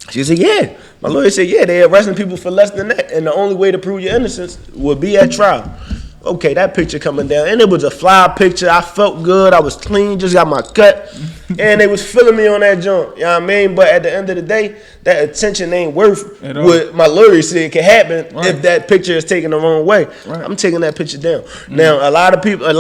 She said, yeah. My lawyer said, yeah, they arresting people for less than that. And the only way to prove your innocence would be at trial. Okay, that picture coming down. And it was a fly picture. I felt good. I was clean, just got my cut. And they was feeling me on that joint. You know what I mean? But at the end of the day, that attention ain't worth what my lawyer said can happen if that picture is taken the wrong way. I'm taking that picture down. Now, a lot of things what a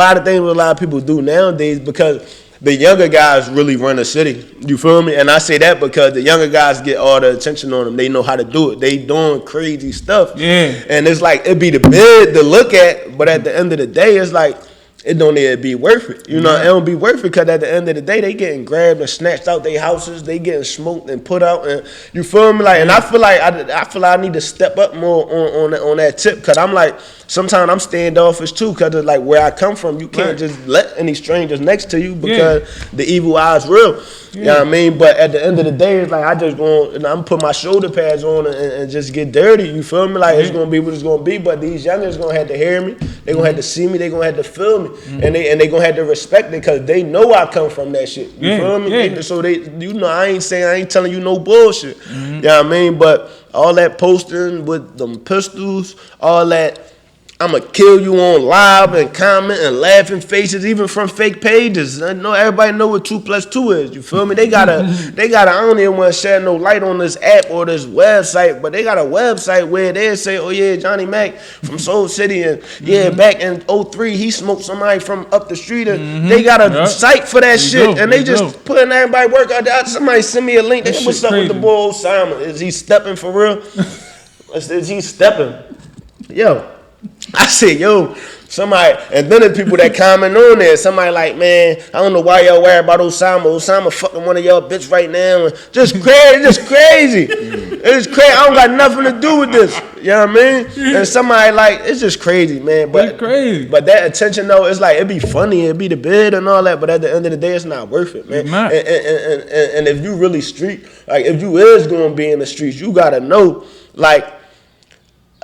lot of people do nowadays because the younger guys really run the city. You feel me? And I say that because the younger guys get all the attention on them. They know how to do it. They doing crazy stuff. Yeah. And it's like, it be the bid to look at, but at the end of the day, it's like, it don't even be worth it. You know, it don't be worth it because at the end of the day, they getting grabbed and snatched out their houses. They getting smoked and put out. And you feel me? Like, and I feel like I need to step up more on that tip because I'm like, sometimes I'm standoffish too because of like where I come from. You can't just let any strangers next to you because the evil eye is real. You know what I mean? But at the end of the day, it's like I just I'm put my shoulder pads on and just get dirty. You feel me? Like it's gonna be what it's gonna be. But these youngers gonna have to hear me. They gonna have to see me. They gonna have to feel me. And they gonna have to respect it because they know I come from that shit. You feel me? So I ain't telling you no bullshit. You know what I mean? But all that posting with them pistols, all that I'ma kill you on live and comment and laughing faces, even from fake pages. I know everybody know what 2 + 2 is. You feel me? They got a. I don't even want to shed no light on this app or this website, but they got a website where they say, oh yeah, Johnny Mac from Soul City, and yeah, back in 03 he smoked somebody from up the street, and they got a site for that shit, and they just putting everybody work out there. Somebody send me a link. They, what's up with the boy Osama? Is he stepping for real? Is he stepping? Yo. I said, yo, somebody, and then the people that comment on there, somebody like, man, I don't know why y'all worry about Osama. Osama fucking one of y'all bitch right now. Just crazy, just crazy. It's crazy. I don't got nothing to do with this. You know what I mean? And somebody like, it's just crazy, man. But it's crazy. But that attention though, it's like, it'd be funny, it'd be the bid and all that, but at the end of the day, it's not worth it, man. It's not. And if you really street, like if you is gonna be in the streets, you gotta know, like,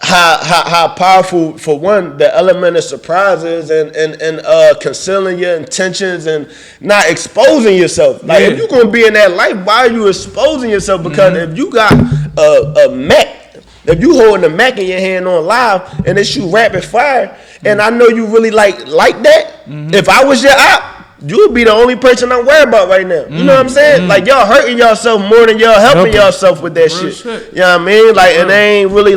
how powerful, for one, the element of surprise is, and concealing your intentions and not exposing yourself. Like if you're gonna be in that life, why are you exposing yourself? Because if you got a Mac, if you holding a Mac in your hand on live and it shoot rapid fire, and I know you really like that, if I was your op, you would be the only person I'm worried about right now. You know what I'm saying? Like y'all hurting yourself more than y'all helping yourself with that shit. You know what I mean? Like, and they ain't really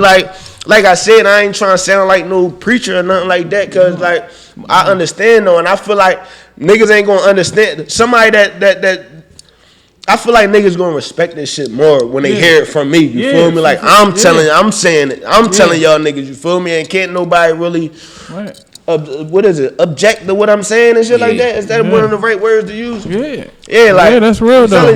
like I said, I ain't trying to sound like no preacher or nothing like that, cause like I understand though, and I feel like niggas ain't gonna understand. Somebody that I feel like niggas gonna respect this shit more when they hear it from me. You feel me? Like I'm telling, I'm saying it. I'm telling y'all niggas. You feel me? And can't nobody really. Right. What is it? Object to what I'm saying and shit like that. Is that one of the right words to use? Yeah, like that's real though.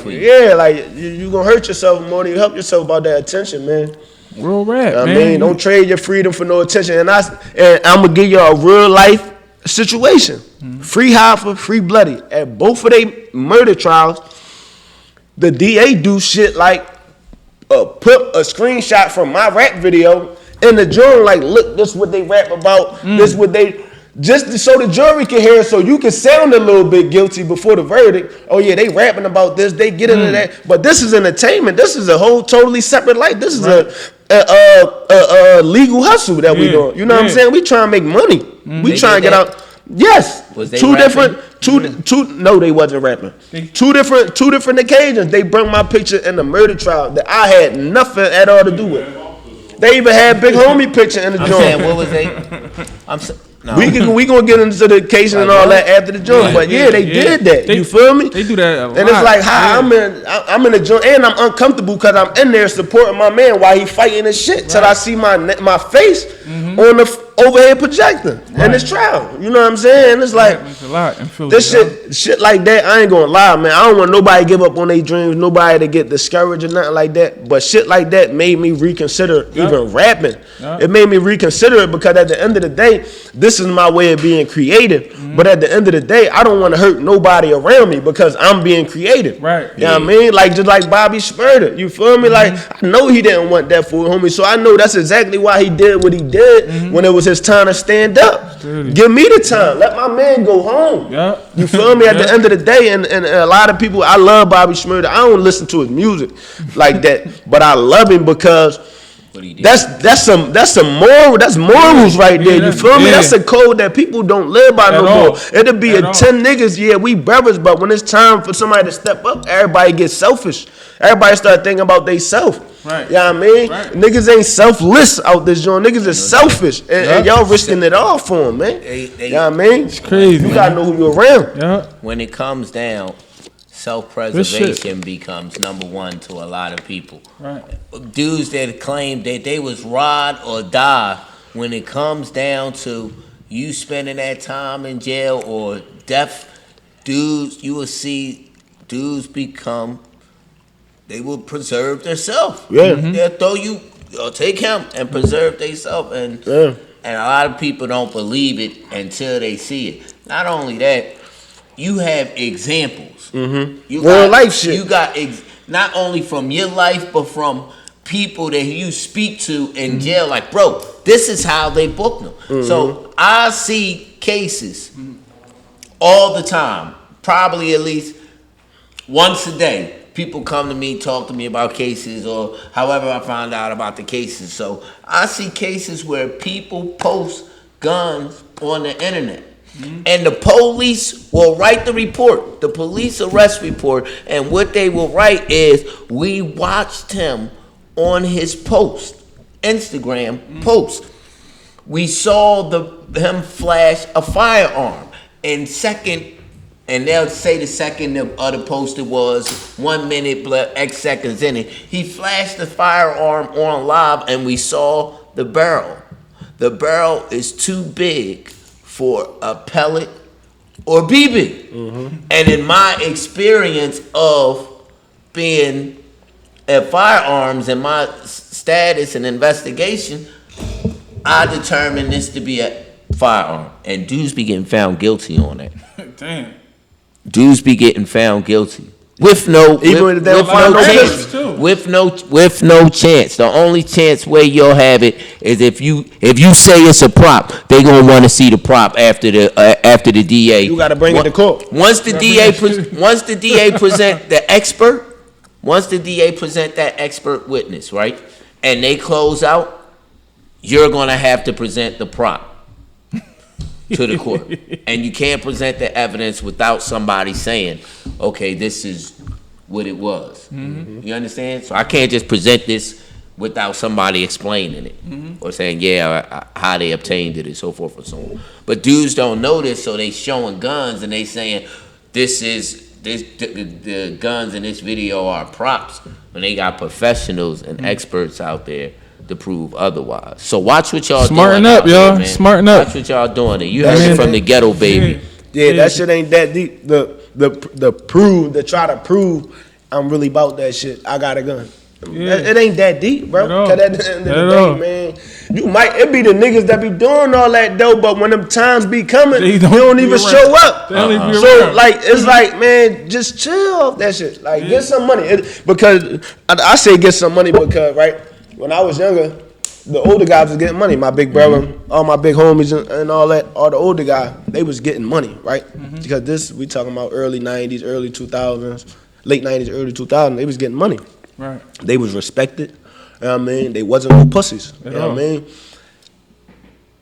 Yeah, like you gonna hurt yourself more than you help yourself about that attention, man. Real rap, man. I mean, don't trade your freedom for no attention. And I'm gonna give y'all a real life situation. Free Hoffa, free Bloody. At both of they murder trials, the DA do shit like put a screenshot from my rap video in the journal, like, look, this what they rap about, this what they, just so the jury can hear, so you can sound a little bit guilty before the verdict. Oh yeah, they rapping about this, they get into that, but this is entertainment. This is a whole totally separate life. This is a legal hustle that we doing. You know what I'm saying? We trying to make money. We trying to get out. Yes, was they two rapping? different. No, they wasn't rapping. Two different occasions. They brought my picture in the murder trial that I had nothing at all to do with. They even had Big Homie picture in the joint. Saying, what was they? No. We gonna get into the case and all that after the joint, but yeah, they did that. You feel me? They do that a lot. And it's like how I'm in the joint and I'm uncomfortable because I'm in there supporting my man while he fighting his shit till I see my face on the overhead projector in this trial. You know what I'm saying? It's like this shit like that. I ain't gonna lie, man. I don't want nobody to give up on their dreams, nobody to get discouraged or nothing like that. But shit like that made me reconsider even rapping. It made me reconsider it because at the end of the day, this is my way of being creative. But at the end of the day, I don't want to hurt nobody around me because I'm being creative. Right. You know what I mean? Like just like Bobby Shmurda. You feel me? Like I know he didn't want that for homie. So I know that's exactly why he did what he did when it was his time to stand up. Give me the time. Let my man go home. You feel me? At the end of the day, and a lot of people, I love Bobby Shmurda. I don't listen to his music like that, but I love him because that's morals right there. You feel me? That's a code that people don't live by no more. It'll be 10 niggas, we brothers, but when it's time for somebody to step up, everybody gets selfish. Everybody start thinking about they self. Right. You know what I mean? Right. Niggas ain't selfless out this joint. Niggas is selfish. And y'all risking it all for them, man. You know what I mean? It's crazy. You gotta know who you're around. When it comes down, self-preservation becomes number one to a lot of people. Right. Dudes that claim that they was ride or die, when it comes down to you spending that time in jail or death, dudes, you will see dudes become, they will preserve themselves. Yeah. They'll throw you, or take him and preserve themselves. And a lot of people don't believe it until they see it. Not only that, you have examples. You real life shit. You got not only from your life, but from people that you speak to in jail. Like, bro, this is how they booked them. So I see cases all the time, probably at least once a day, people come to me, talk to me about cases, or however I find out about the cases. So I see cases where people post guns on the internet. And the police will write the report, the police arrest report, and what they will write is, we watched him on his post, Instagram post. We saw him flash a firearm. And they'll say the second of the post it was 1 minute, X seconds in it. He flashed the firearm on live, and we saw the barrel. The barrel is too big for a pellet or BB. And in my experience of being at firearms and my status and investigation, I determined this to be a firearm. And dudes be getting found guilty on that. Damn. Dudes be getting found guilty. With no chance. The only chance where you'll have it is if you say it's a prop, they gonna want to see the prop after the DA. You gotta bring it to court. Once the DA present the expert, once the DA present that expert witness, right, and they close out, you're gonna have to present the prop to the court. And you can't present the evidence without somebody saying, okay, this is what it was. You understand? So I can't just present this without somebody explaining it or saying, how they obtained it and so forth and so on. But dudes don't know this, so they showing guns and they saying, the guns in this video are props, when they got professionals and experts out there to prove otherwise. So watch what y'all Smarten doing. Up, y'all. Man. Smarten up. Watch what y'all doing. You heard it from the ghetto, baby. Yeah, that shit ain't that deep. To try to prove I'm really about that shit. I got a gun. It ain't that deep, bro. Cause at the end of the day, man, it be the niggas that be doing all that though, but when them times be coming, they don't even show up. So like, it's like, man, just chill off that shit. Like, get some money. Because I say get some money because, right, when I was younger, the older guys was getting money. My big brother, all my big homies and all that, all the older guys, they was getting money, right? Because we talking about early 90s, early 2000s, late 90s, early 2000s, they was getting money. Right. They was respected. You know what I mean? They wasn't no pussies. You know what I mean?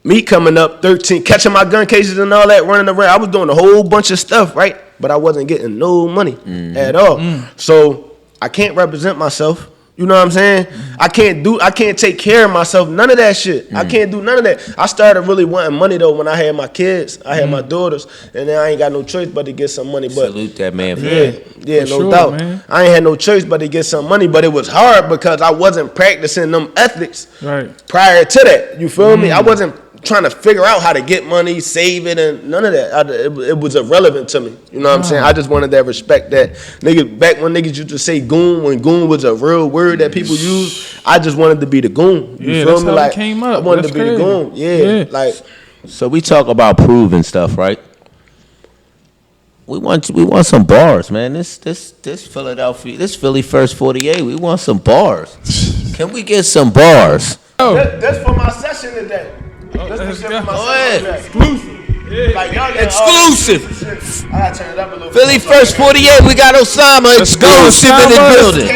Me coming up 13, catching my gun cases and all that, running around. I was doing a whole bunch of stuff, right? But I wasn't getting no money at all. So I can't represent myself. You know what I'm saying? I can't take care of myself. None of that shit. I can't do none of that. I started really wanting money though when I had my kids. I had my daughters, and then I ain't got no choice but to get some money. But salute that man. Yeah, no doubt. Man. I ain't had no choice but to get some money. But it was hard because I wasn't practicing them ethics prior to that. You feel me? I wasn't trying to figure out how to get money, save it, and none of that. It was irrelevant to me. You know what I'm saying? I just wanted that respect that niggas, back when niggas used to say goon, when goon was a real word that people used, I just wanted to be the goon. You feel me? Like, it came up. I wanted to be the goon. Yeah. Like, so we talk about proving stuff, right? We want some bars, man. This Philadelphia, this Philly First 48. We want some bars. Can we get some bars? That's for my session today. Exclusive. Like, exclusive. I gotta turn it up a little. Philly First 48, we got Osama exclusive in the building.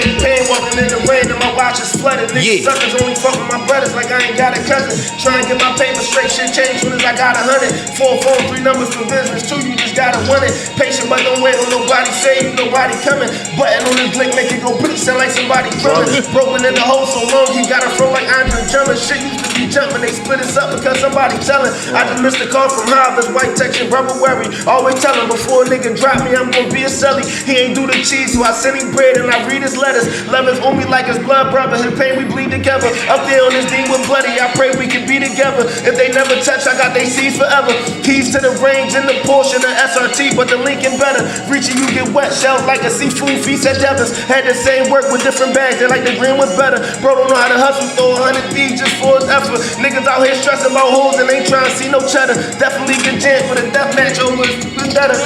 Walking in the rain and my watch is flooded. Niggas suckers only fuck with my brothers like I ain't got a cousin. Try and get my paper straight, shit change soon as I got 100. 4 phone, 3 numbers for business. 2, you just gotta want it. Patient but don't wait on nobody save, nobody coming. Button on this lick make it go bleach, sound like somebody drumming. Broken in the hole so long he got a throw like Andre Drummond. Shit used to be jumping, they split us up because somebody telling. I just missed a call from Harvard's white text and rubber worry. Always tell him before a nigga drop me, I'm gonna be a celly. He ain't do the cheese, so I send him bread and I read his letters. Levers on me like his blood brother. His pain we bleed together. Up there on this thing with bloody, I pray we can be together. If they never touch, I got they seeds forever. Keys to the range in the Porsche, the SRT, but the Lincoln better. Reaching you get wet, shells like a seafood feast at Devon's. Had the same work with different bags, they like the green was better. Bro don't know how to hustle, throw 100 B's just for his effort. Niggas out here stressing about hoes and ain't trying to see no cheddar. Definitely good jam for the death match over better.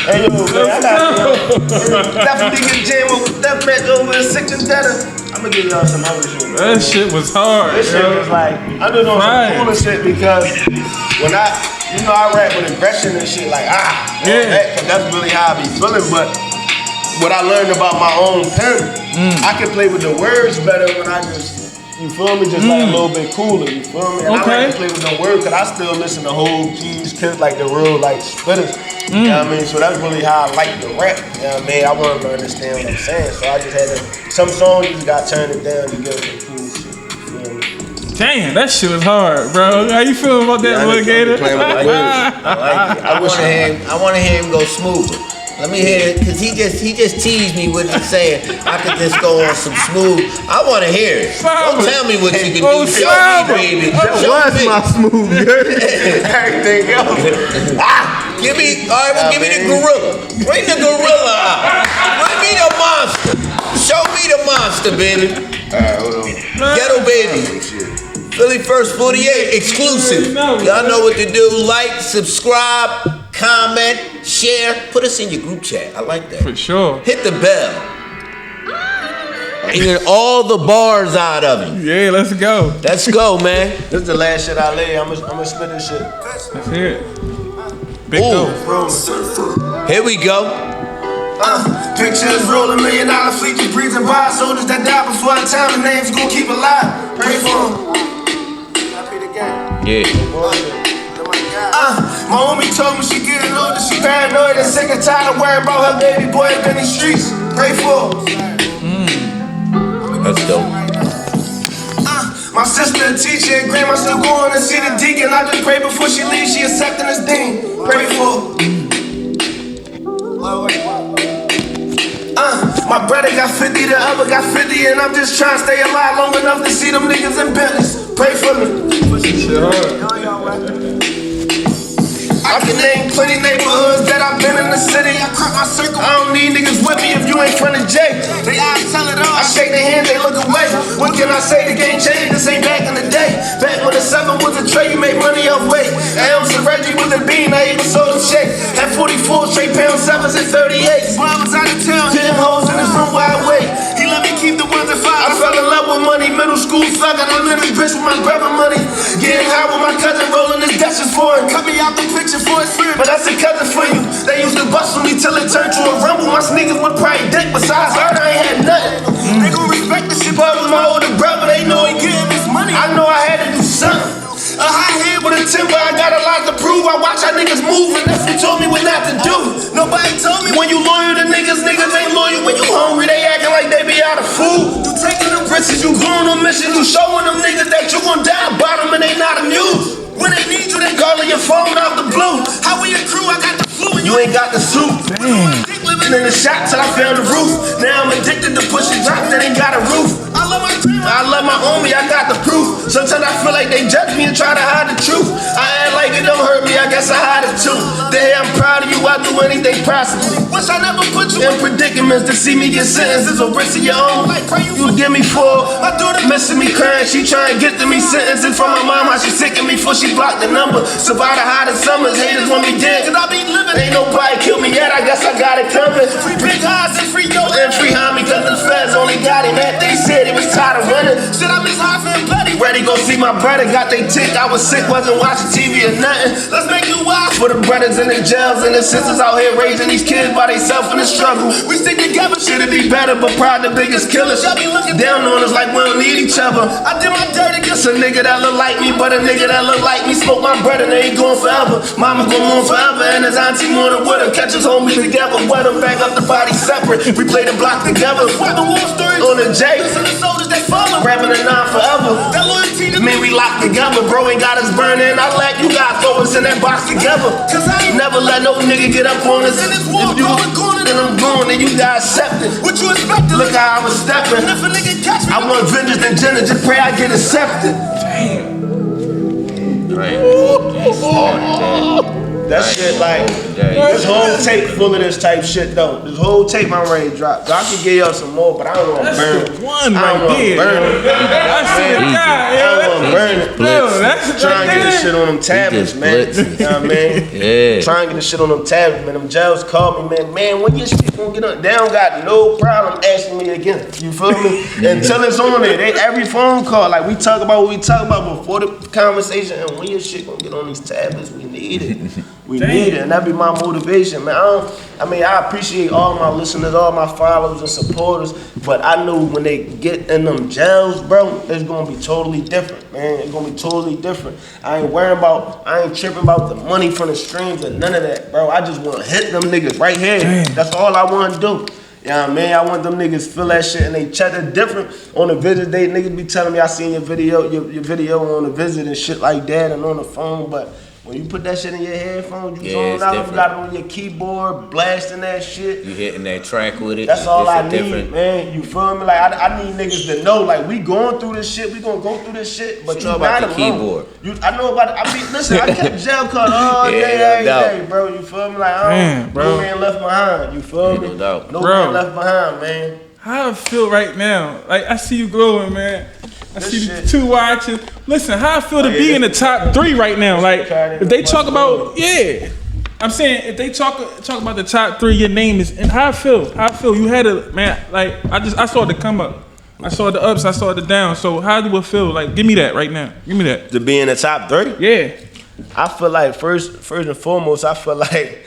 Hey yo, man, I got definitely good jam over death match over the 6 and better. I'm gonna give y'all some other shit. Man. That shit was hard. This shit was like, I'm just on some cooler shit because when I rap with aggression and shit, like, cause that's really how I be feeling, but what I learned about my own pen. I can play with the words better when I just, you feel me, just like a little bit cooler, you feel me? And I like to play with the words because I still listen to whole G's, kids like the real like spitters. You know what I mean? So that's really how I like to rap. You know what I mean? I want to understand what I'm saying. So I just had to, some songs you just got to turn it down to get some cool shit. You feel me? Damn, that shit was hard, bro. How you feeling about that, Gator? I like it. I want to hear him go smoother. Let me hear it, cause he just teased me with it saying I could just go on some smooth. I want to hear it. Don't tell me what you can do. Show me, baby. That was my smooth. Everything else. Give me, all right, well, give me the gorilla. Bring the gorilla out. Bring me the monster. Show me the monster, baby. Hold on. Ghetto baby. Philly First 48 exclusive. Y'all know what to do. Like, subscribe, comment, share. Put us in your group chat. I like that. For sure. Hit the bell. And get all the bars out of him. Yeah, let's go. Let's go, man. This is the last shit I lay. I'm gonna spit this shit. Let's hear it. Big go. Here we go. Pictures roll $1 million fleet, just breathing by. Soldiers that die before the time, the names gon' keep alive. Pray for them. Yeah. My homie told me she getting older, she paranoid and sick and tired of worrying about her baby boy up in these streets. Pray for him. That's dope. My sister a teacher and grandma still going to see the deacon. I just pray before she leaves, she accepting this thing. Pray for her. My brother got 50, the other got 50, and I'm just trying to stay alive long enough to see them niggas in Bentleys. Pray for me. I can name plenty neighborhoods that I've been in the city. I crack my circle. I don't need niggas with me if you ain't from the J. They eyes tell it all. I shake their hands, they look away. What can I say? The game changed. This ain't back in the day. Back when the 7 was a tray, you made money off weight. Elms and Reggie with the bean, I even sold a shake. Had 44 straight pound 7s and 38s. When I was out of town, hitting hoes in this room wide awake. He let me keep the ones at 5. I fell in love with money, middle school thuggin'. I'm in this bitch with my brother money. Getting high with my cousin, rolling his dashes for it. Cut me out the picture for his friend, but that's a cousin for you. They used to bust with me till it turned to a rumble. My sneakers would probably dick, besides her, I ain't had nothing. They gon' respect the shit, but with my older brother, they know he getting his money. I know I had to do something. A high head with a timber, I got a lot to prove. I watch how niggas move, and that's what told me what not to do. Nobody told me when you loyal to niggas, niggas ain't loyal. When you hungry, they acting like they be out of food. You taking them risks, you going on missions, you showing them niggas that you gon' die bottom and they not amused. When they need you, they calling your phone out the blue. How we a crew? I got the flu and you ain't got the suit. Living in the shop till I found the roof. Now I'm addicted to pushing drops that ain't got a roof. I love my dream, I love my homie, I got the proof. Sometimes I feel like they judge me and try to hide the truth. I act like it don't hurt me, I guess I hide it too. Hey, I'm proud of you, I do anything possible. Wish I never put you in predicaments to see me get sentenced. It's a risk of your own life. You give me 4. My daughter missing me crying, she trying to get to me sentencing from my mom. How she sick of me before she blocked the number. Survive the hottest summers, haters want me dead. Cause I be living, ain't nobody kill me yet, I guess I got it coming. Free Big Eyes and free Yo and free Homie, cause the feds only got him at. They said he was tired of running. Shit, I miss high and bloody. Ready go see my brother, got they tick. I was sick, wasn't watching TV or nothing. Let's make new wives for the brothers in the jails and the sisters out here raising these kids by themselves in the struggle. We stick together, shit'd be better, but pride the biggest killer. Y'all be looking down on us like we don't need each other. I did my dirt against a nigga that look like me, but a nigga that look like me smoke my brother, they ain't going forever. Mama gon' mourn forever, and his auntie mourning with her. Catch his homies together, wet them, back up the body separate. We play the block together. Rapping war stories on the J. Listen to soldiers that follow. Rapping the 9 forever. That loyalty to me, we locked together. Bro ain't got us burning. I like you guys throw us in that box together. Cause I ain't never let no nigga get up on us. If you then I'm gone, then you got accepted. What you expected? Look how I was stepping. If a nigga catch me, I want vengeance and Jenna. Just pray I get accepted. Damn. That shit like this whole tape full of this type shit though. This whole tape I'm ready to drop. So I can give y'all some more, but I don't want to burn it. One right there. That's it. I don't want to burn it. That's trying to get this shit on them tablets, man. You know what I mean? Yeah. Trying to get this shit on them tablets, man. Them jails called me, man. Man, when your shit gonna get on? They don't got no problem asking me again. You feel me? Until it's on there. Every phone call, like we talk about what we talk about before the conversation, and when your shit gonna get on these tablets, we need it. We need it, and that be my motivation, man. I appreciate all my listeners, all my followers and supporters, but I know when they get in them jails, bro, it's gonna be totally different, man. It's gonna be totally different. I ain't tripping about the money from the streams or none of that, bro. I just wanna hit them niggas right here. Damn. That's all I wanna do. Yeah, man, I want them niggas feel that shit and they check it different on the visit. They niggas be telling me I seen your video on the visit and shit like that and on the phone, but when you put that shit in your headphones, you got it on your keyboard, blasting that shit. You hitting that track with it. That's all I need, man. You feel me? Like I need niggas to know, like we going through this shit. We gonna go through this shit, but you know about the keyboard. I know about it. Listen, I kept jail cut all day, every day, bro. You feel me? Like no man left behind. You feel me? No man left behind, man. How I feel right now? Like I see you glowing, man. I see the 2 watches. Listen, how I feel to be in the top 3 right now. Like if they talk about, I'm saying if they talk about the top 3, your name is. And how I feel. You had a man. Like I saw the come up. I saw the ups. I saw the downs. So how do it feel? Like give me that right now. Give me that. To be in the top 3? Yeah. I feel like first and foremost, I feel like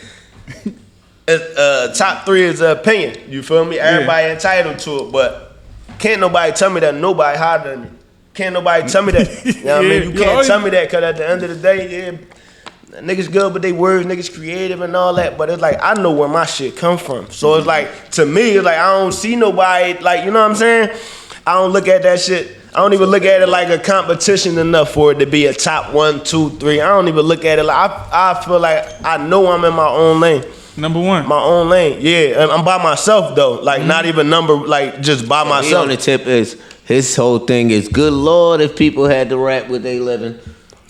top 3 is an opinion. You feel me? Everybody entitled to it, but can't nobody tell me that nobody harder than me. Can't nobody tell me that. You know what I mean? You can't tell me that, because at the end of the day, niggas good with their words, niggas creative and all that, but it's like, I know where my shit come from. So it's like, to me, it's like, I don't see nobody, like, you know what I'm saying? I don't look at that shit. I don't even look at it like a competition enough for it to be a top 1, 2, 3. I don't even look at it like, I feel like I know I'm in my own lane. Number 1. My own lane, yeah. I'm by myself though, like not even like just by myself. He on the tip is, his whole thing is, good Lord, if people had to rap with they living.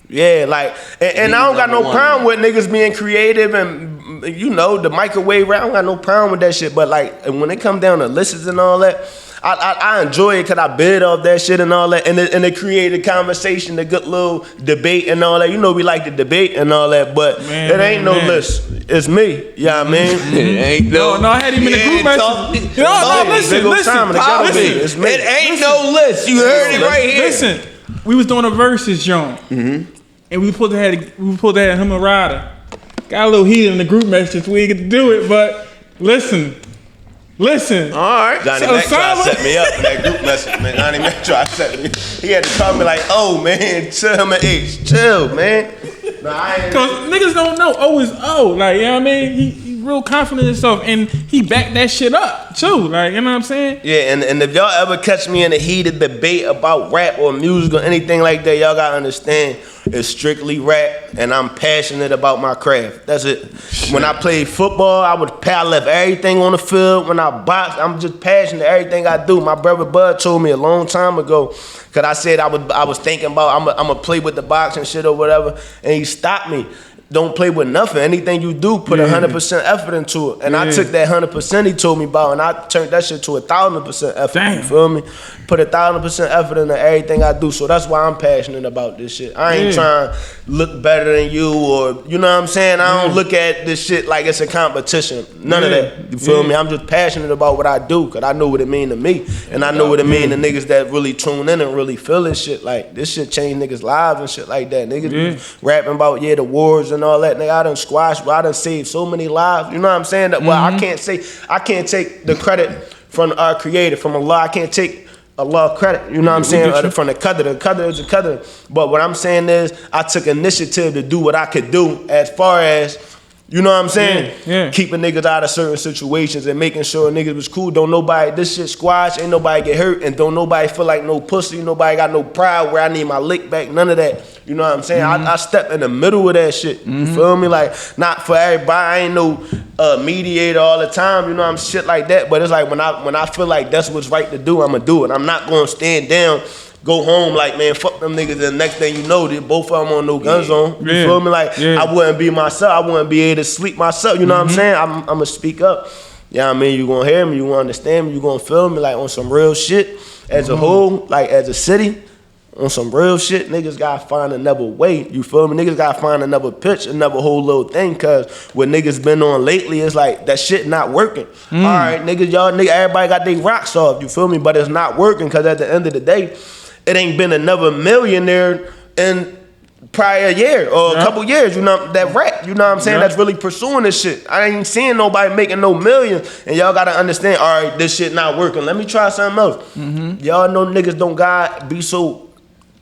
Yeah, like, and I don't got no problem with niggas being creative and, you know, the microwave rap. I don't got no problem with that shit. But like, when it come down to lists and all that, I enjoy it because I bid off that shit and all that, and it created conversation, a good little debate and all that. You know, we like to debate and all that, but it ain't no list. It's me. You know what I mean? Ain't no, I had him in the group message. No, listen. It ain't no list. You heard it right here. Listen, we was doing a versus, John, and we supposed to have him and Ryder. Got a little heat in the group message. We didn't get to do it, but listen. All right. Johnny Mac tried to set me up in that group message, man. Johnny Mac tried to set me. He had to call me like, oh man, chill him at H. Chill, man. Cause niggas don't know O is O. Like, you know what I mean? He real confident in himself, and he backed that shit up too. Like, you know what I'm saying? Yeah, and if y'all ever catch me in a heated debate about rap or music or anything like that, y'all gotta understand it's strictly rap, and I'm passionate about my craft. That's it. When I played football, I left everything on the field. When I boxed, I'm just passionate everything I do. My brother Bud told me a long time ago, cause I said I was thinking about I'm gonna play with the boxing shit or whatever, and he stopped me. Don't play with nothing. Anything you do, put 100% effort into it. And I took that 100% he told me about, and I turned that shit to 1,000% effort. Damn. You feel me? Put 1,000% effort into everything I do. So that's why I'm passionate about this shit. I ain't trying to look better than you, or you know what I'm saying? I don't look at this shit like it's a competition. None of that. You feel me? I'm just passionate about what I do, because I know what it mean to me. And I know what it mean to niggas that really tune in and really feel this shit. Like, this shit change niggas' lives and shit like that. Niggas be rapping about, the wars and all that. Nigga, I done squashed, I done saved so many lives. You know what I'm saying? Well, I can't take the credit from our creator, from Allah. I can't take Allah credit. You know what I'm saying? From the Qadr is the Qadr. But what I'm saying is, I took initiative to do what I could do as far as, you know what I'm saying? Keeping niggas out of certain situations and making sure niggas was cool. Don't nobody, this shit squash, ain't nobody get hurt, and don't nobody feel like no pussy. Nobody got no pride where I need my lick back, none of that. You know what I'm saying? I step in the middle of that shit. You feel me? Like, not for everybody. I ain't no mediator all the time. You know, I'm shit like that. But it's like, when I feel like that's what's right to do, I'ma do it. I'm not gonna stand down, go home like, man, fuck them niggas, and the next thing you know, both of them on no guns on. You feel me? Like, I wouldn't be myself. I wouldn't be able to sleep myself. You know what I'm saying? I'm gonna speak up. You know what I mean? You gonna hear me, you gonna understand me, you gonna feel me, like, on some real shit. As a whole, like, as a city, on some real shit, niggas gotta find another way. You feel me? Niggas gotta find another pitch, another whole little thing, cause what niggas been on lately is like, that shit not working. All right, niggas, everybody got their rocks off, you feel me? But it's not working, cause at the end of the day, it ain't been another millionaire in prior year or a couple years, you know, that rap, you know what I'm saying, that's really pursuing this shit. I ain't seeing nobody making no millions, and y'all gotta understand, all right, this shit not working. Let me try something else. Y'all know niggas don't gotta be so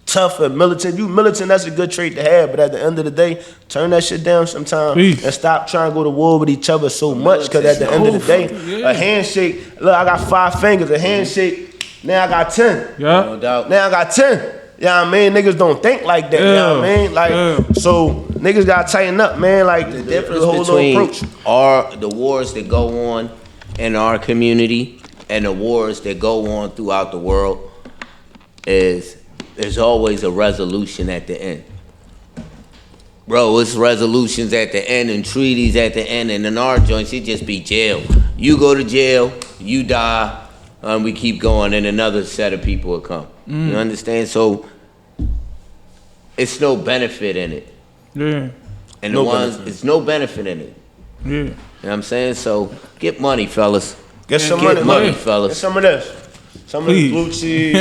tough and militant. You militant, that's a good trait to have, but at the end of the day, turn that shit down sometime and stop trying to go to war with each other so much, because at the end of the day, a handshake, look, I got 5 fingers, a handshake, now I got 10. No doubt. Now I got 10. You know what I mean? Niggas don't think like that. You know what I mean? Like, so niggas gotta tighten up, man. Like the difference between the wars that go on in our community and the wars that go on throughout the world is there's always a resolution at the end. Bro, it's resolutions at the end and treaties at the end, and in our joints, it just be jail. You go to jail, you die, and we keep going, and another set of people will come. You understand? So it's no benefit in it. Yeah. And it's no benefit in it. Yeah. You know what I'm saying? So get money, fellas. Get some Get money, Get fellas. some of this. Some of this blue cheese,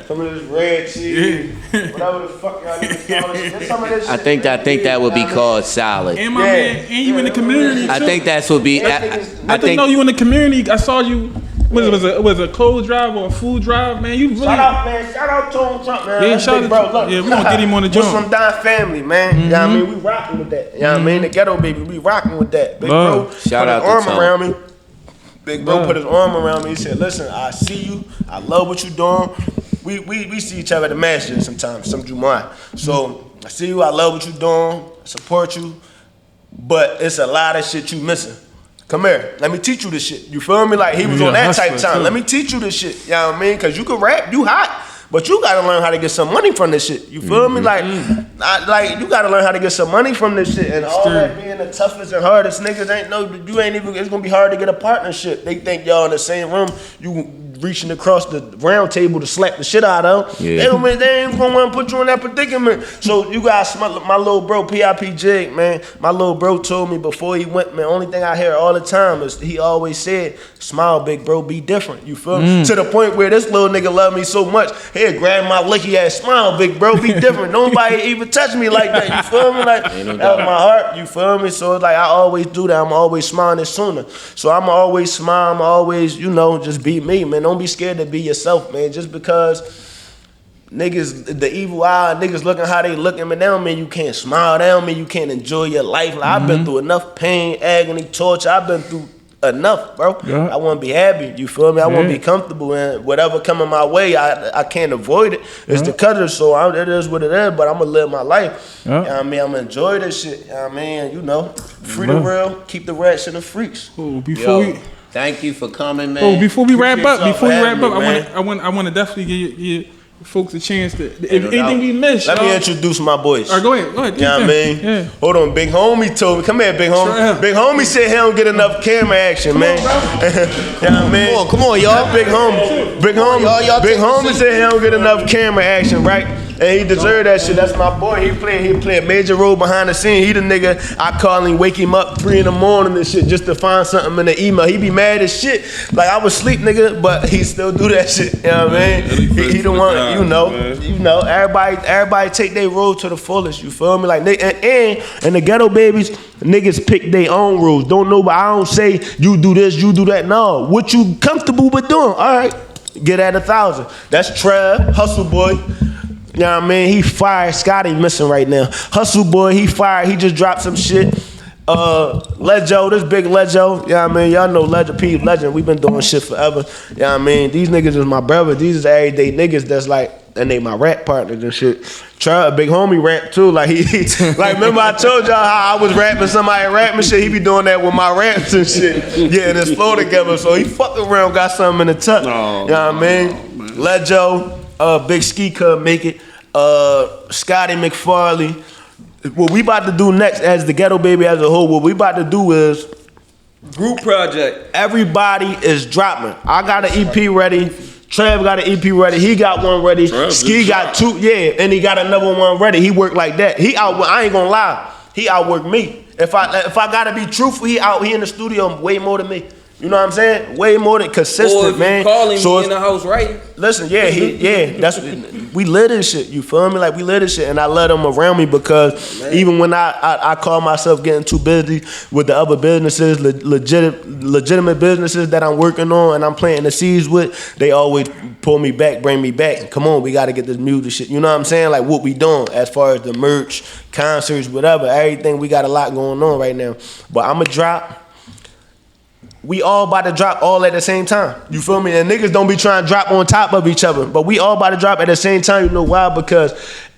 some of this red cheese, whatever the fuck y'all niggas call it. Get some of this shit. I think that would be called solid. And my man, and you in the community too. I think that's what be. I think know you in the community. I saw you. It was a clothes drive or a food drive, man. You really Shout out to him, Trump, man. Yeah, That's shout big, out. bro. Look, Yeah, we gonna get him on the We're joint. from Don family, man. You know what I mean? We rocking with that. You know what I mean? The ghetto baby, we rocking with that. Big Love. bro Shout put out his to arm Tom. around me. Big bro put his arm around me. He said, "Listen, I see you. I love what you doing. We see each other at the Masters sometimes, some July. So I see you. I love what you doing. I support you. But it's a lot of shit you missing. Come here. Let me teach you this shit. You feel me? Like he was on that type time. Let me teach you this shit. You know what I mean? Because you can rap. You hot. But you gotta learn how to get some money from this shit. You feel me? Like you gotta learn how to get some money from this shit. And all that being the toughest and hardest niggas it's gonna be hard to get a partnership. They think y'all in the same room, you reaching across the round table to slap the shit out of them. Yeah. They ain't gonna wanna put you in that predicament. So you guys, my little bro, PIP Jig, man, my little bro told me before he went, man, only thing I hear all the time is he always said, smile, big bro, be different. You feel me? To the point where this little nigga love me so much, he'll grab my licky ass, smile, big bro, be different. Nobody even touch me like that. You feel me? Like, that was my heart. You feel me? So it's like, I always do that. I'm always smiling this sooner. So I'm always smile. I'm always, just be me, man. Don't be scared to be yourself, man. Just because niggas, the evil eye, niggas looking how they looking, man, that don't mean you can't smile. That don't mean you can't enjoy your life. Like, I've been through enough pain, agony, torture. I've been through enough, bro. I want to be happy. You feel me? I want to be comfortable, and whatever coming my way, I can't avoid it. It's the cutter, so it is what it is. But I'm gonna live my life. You know what I mean? I'm gonna enjoy this shit. You know what I mean? Free the real, keep the rats and the freaks. Thank you for coming, man. Before we wrap up, man. I want to definitely give folks a chance to. If anything we missed, let me introduce my boys. All right, go ahead. You know what I mean? Yeah. Hold on, Big Homie told me. Come here, Big Homie. Sure. Big Homie said he don't get enough camera action, man. You know what I mean? Come on, y'all. Big Homie. Big Homie. Big Homie said he don't get enough camera action, right? And he deserved that shit. That's my boy. He play a major role behind the scene. He the nigga I call him, wake him up 3 a.m. and shit just to find something in the email. He be mad as shit. Like, I was asleep, nigga, but he still do that shit. You know what I mean? He the one, everybody take their role to the fullest. You feel me? Like, and the ghetto babies, niggas pick their own rules. Don't know, but I don't say you do this, you do that. No, what you comfortable with doing? All right, get at 1,000. That's Trav, Hustle Boy. You know what I mean? He fired. Scotty missing right now. Hustle Boy, he fired. He just dropped some shit. Lejo, this big Lejo. You know what I mean? Y'all know Lejo, P Legend. We been doing shit forever. You know what I mean? These niggas is my brothers. These is everyday niggas that's like, and they my rap partners and shit. Try a Big Homie rap too. Like he like, remember I told y'all how I was rapping somebody rapping shit. He be doing that with my raps and shit. Yeah, and it's flow together. So he fuck around, got something in the tuck. You know what I mean? Lejo, Big Ski Cub make it. Scotty McFarley. What we about to do next as the ghetto baby as a whole, what we about to do is group project. Everybody is dropping. I got an EP ready. Trav got an EP ready. He got one ready. Ski got 2, and he got another one ready. He worked like that. I ain't gonna lie. He outworked me. If I gotta be truthful, he in the studio way more than me. You know what I'm saying? Way more than consistent, Or if man. you calling So me in the house, right? listen, that's we live this shit. You feel me? Like we live this shit, and I love them around me because even when I call myself getting too busy with the other businesses, legitimate businesses that I'm working on and I'm planting the seeds with, they always pull me back, bring me back. Come on, we got to get this music shit. You know what I'm saying? Like what we doing as far as the merch, concerts, whatever, everything. We got a lot going on right now. But I'ma drop. We all about to drop all at the same time. You feel me? And niggas don't be trying to drop on top of each other. But we all about to drop at the same time. You know why? Because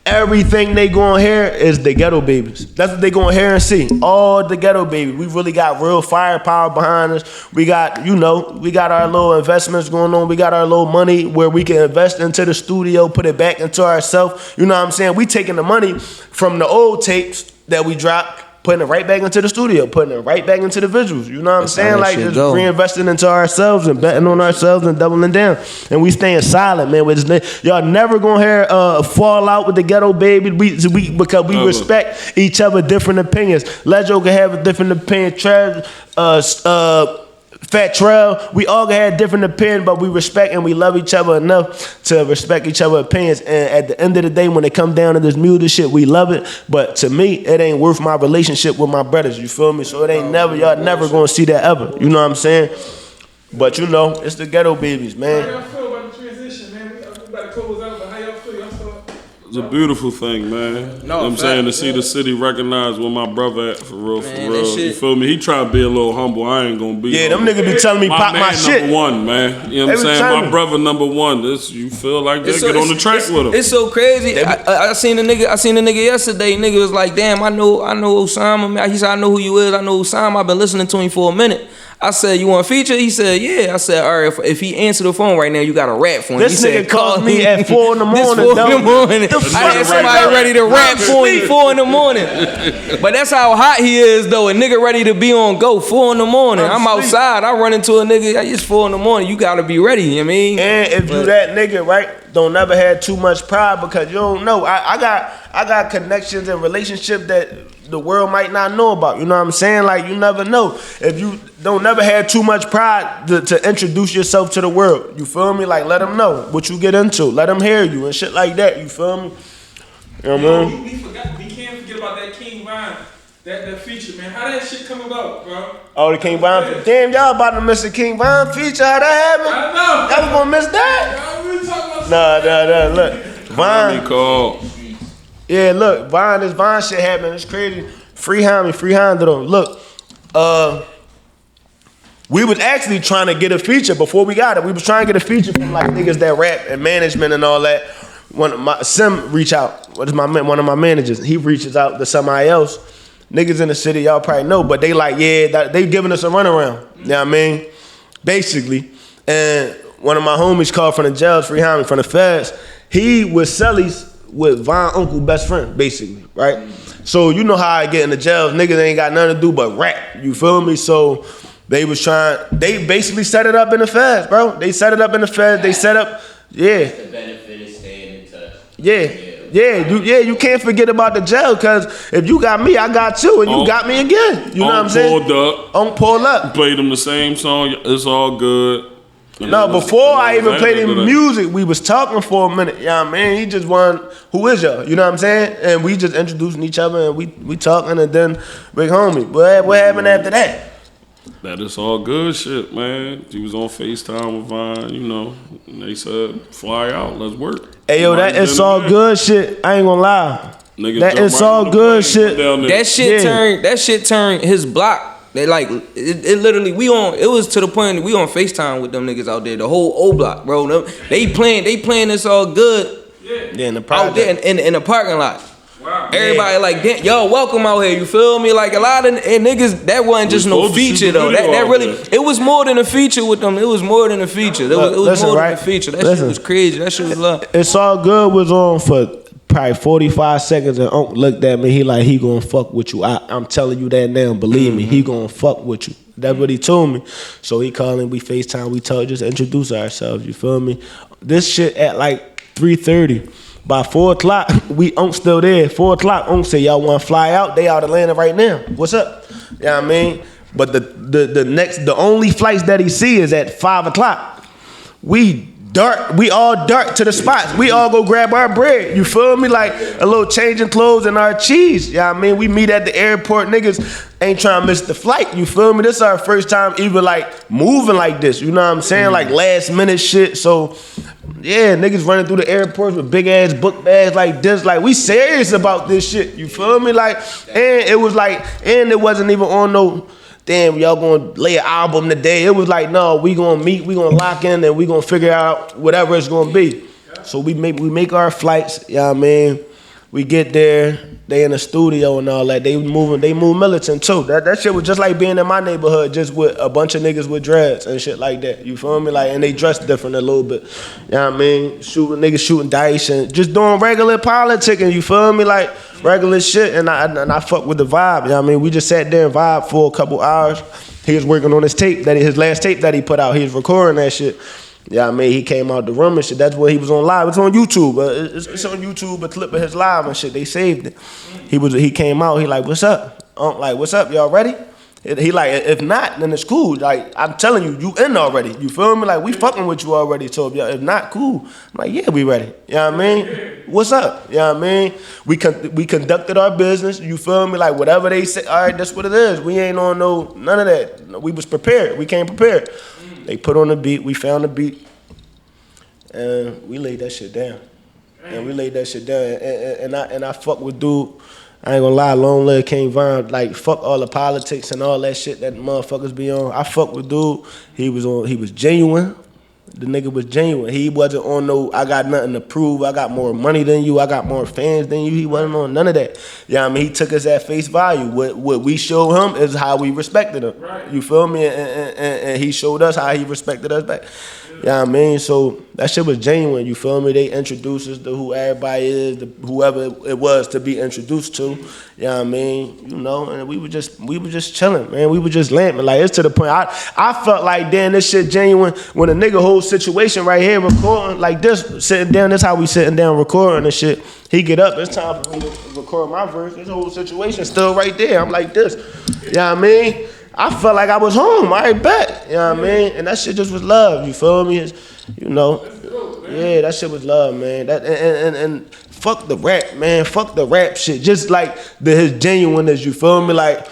everything they gonna hear is the ghetto babies. That's what they gonna hear and see. All the ghetto babies. We really got real firepower behind us. We got, we got our little investments going on. We got our little money where we can invest into the studio, put it back into ourselves. You know what I'm saying? We taking the money from the old tapes that we dropped, putting it right back into the studio, putting it right back into the visuals. You know what I'm saying? Like just reinvesting into ourselves and betting on ourselves and doubling down. And we staying silent, man. Y'all never gonna hear fall out with the ghetto baby. Because we respect each other different opinions. Lejo can have a different opinion. Fat Trail, we all had different opinions, but we respect and we love each other enough to respect each other's opinions. And at the end of the day, when it come down to this music shit, we love it. But to me, it ain't worth my relationship with my brothers. You feel me? So it ain't y'all never gonna see that ever. You know what I'm saying? But it's the ghetto babies, man. How y'all feel about the transition, man? We about to close out, but how y'all feel? Y'all feel? It's a beautiful thing, man. You know what I'm saying? To see the city recognize where my brother at, for real, for real. You feel me? He try to be a little humble. I ain't gonna be. Yeah, them niggas be telling me pop my shit. Number one, man. You know what I'm saying? My brother number one. You feel like that? Get on the track with him. It's so crazy. I seen the nigga yesterday. Nigga was like, damn, I know Osama, man. He said, I know who you is. I know Osama. I've been listening to him for a minute. I said, you want a feature? He said, yeah. I said, all right, if he answer the phone right now, you got to rap for him. This nigga called me at 4 in the morning. I had somebody ready to rap for him 4 in the morning. But that's how hot he is, though. A nigga ready to be on go 4 in the morning. I'm outside. I run into a nigga. It's 4 in the morning. You got to be ready, you know what I mean? And if you that nigga, right, don't never have too much pride because you don't know. I got connections and relationships that the world might not know about. You know what I'm saying? Like, you never know. If you don't never have too much pride to introduce yourself to the world. You feel me? Like, let them know what you get into. Let them hear you and shit like that. You feel me? You know what I mean? We can't forget about that KingVon, that feature, man. How that shit come about, bro? Oh, the KingVon. Damn, y'all about to miss the KingVon feature. How that happened? I know. Y'all was gonna miss that? We talking about Nah. Look, Von. Called. Yeah, look, this Von shit happening. It's crazy. Free Honda though. Look, we was actually trying to get a feature before we got it. We was trying to get a feature from like niggas that rap and management and all that. Sim reach out. One of my managers. He reaches out to somebody else. Niggas in the city, y'all probably know, but they like, they giving us a runaround. You know what I mean? Basically. And one of my homies called from the jails, Free Honda, from the feds. He was Selly's with Von Uncle best friend, basically, right? So you know how I get in the jails, niggas ain't got nothing to do but rap, you feel me? So they basically set it up in the feds, bro. They set it up in the feds, they set up, yeah. The benefit is staying in touch. You can't forget about the jail, cause if you got me, I got you, and you got me again. You know what I'm saying? Pulled up. Played them the same song, it's all good. No, before I even played him music, we was talking for a minute. Yeah, man, he just won. Who is y'all? You know what I'm saying? And we just introducing each other, and we talking, and then big homie. What happened after that? That is all good shit, man. He was on FaceTime with Vine, you know. And they said, fly out, let's work. Hey yo, that is all good shit. I ain't gonna lie. That is all good shit. That shit turned his block. They like it literally. It was to the point that we on FaceTime with them niggas out there. The whole O block, bro. They playing this all good. Yeah, in the out there in the parking lot. Wow. Everybody like, damn, y'all welcome out here. You feel me? Like a lot of niggas. That wasn't just no feature though. That really, it was more than a feature with them. It was more than a feature. It was more than a feature. That shit was crazy. That shit was love. It's all good. Was on for probably 45 seconds, and Unc looked at me. He gonna fuck with you. I'm telling you that now. Believe me, he gonna fuck with you. That's what he told me. So he called and we FaceTime. We told just introduce ourselves. You feel me? This shit at like 3:30. By 4 o'clock, Unc still there. 4 o'clock, Unc said, y'all want to fly out? They out of Atlanta right now. What's up? You know what I mean? But the only flights that he see is at 5 o'clock. We all dart to the spots. We all go grab our bread. You feel me? Like a little changing clothes and our cheese. Yeah, I mean, we meet at the airport. Niggas ain't trying to miss the flight. You feel me? This is our first time even like moving like this. You know what I'm saying? Like last minute shit. So yeah, niggas running through the airports with big ass book bags like this. Like we serious about this shit. You feel me? Like, and it was like, and it wasn't even on no, damn, y'all gonna lay an album today. It was like, no, we gonna meet, we gonna lock in, and we gonna figure out whatever it's gonna be. So we make our flights, you know what I mean? We get there, they in the studio and all that. They move militant too. That shit was just like being in my neighborhood, just with a bunch of niggas with dreads and shit like that. You feel me? Like, and they dress different a little bit. You know what I mean? Niggas shooting dice and just doing regular politicking, you feel me? Like regular shit, and I fuck with the vibe. You know what I mean? We just sat there and vibed for a couple hours. He was working on his last tape that he put out. He was recording that shit. Yeah, I mean, he came out the room and shit. That's what he was on live. It's on YouTube. It's on YouTube, a clip of his live and shit. They saved it. He came out. He like, what's up? Like, what's up? Y'all ready? He like, if not, then it's cool. Like, I'm telling you, you in already. You feel me? Like, we fucking with you already. So if not, cool. I'm like, yeah, we ready. You know what I mean? What's up? You know what I mean? We conducted our business. You feel me? Like, whatever they say, all right, that's what it is. We ain't on none of that. We was prepared. We came prepared. They put on the beat. We found the beat. And we laid that shit down. And I fuck with dude. I ain't gonna lie, long live KingVon. Like, fuck all the politics and all that shit that motherfuckers be on. I fuck with dude. He was genuine. The nigga was genuine. He wasn't on no, I got nothing to prove. I got more money than you. I got more fans than you. He wasn't on none of that. Yeah, I mean, he took us at face value. What we showed him is how we respected him. Right. You feel me? And he showed us how he respected us back. Yeah, I mean, so that shit was genuine. You feel me? They introduced us to who everybody is, whoever it was to be introduced to. Yeah, I mean, you know, and we were just chilling, man. We were just lamping. Like, it's to the point. I felt like, damn, this shit genuine when a nigga whole situation right here recording like this, sitting down. That's how we sitting down recording and shit. He get up. It's time for me to record my verse. This whole situation still right there. I'm like this. Yeah, I mean. I felt like I was home. I ain't bet. You know what I mean? And that shit just was love. You feel me? You know? Yeah, that shit was love, man. That and fuck the rap, man. Fuck the rap shit. Just like his genuineness. You feel me? Like,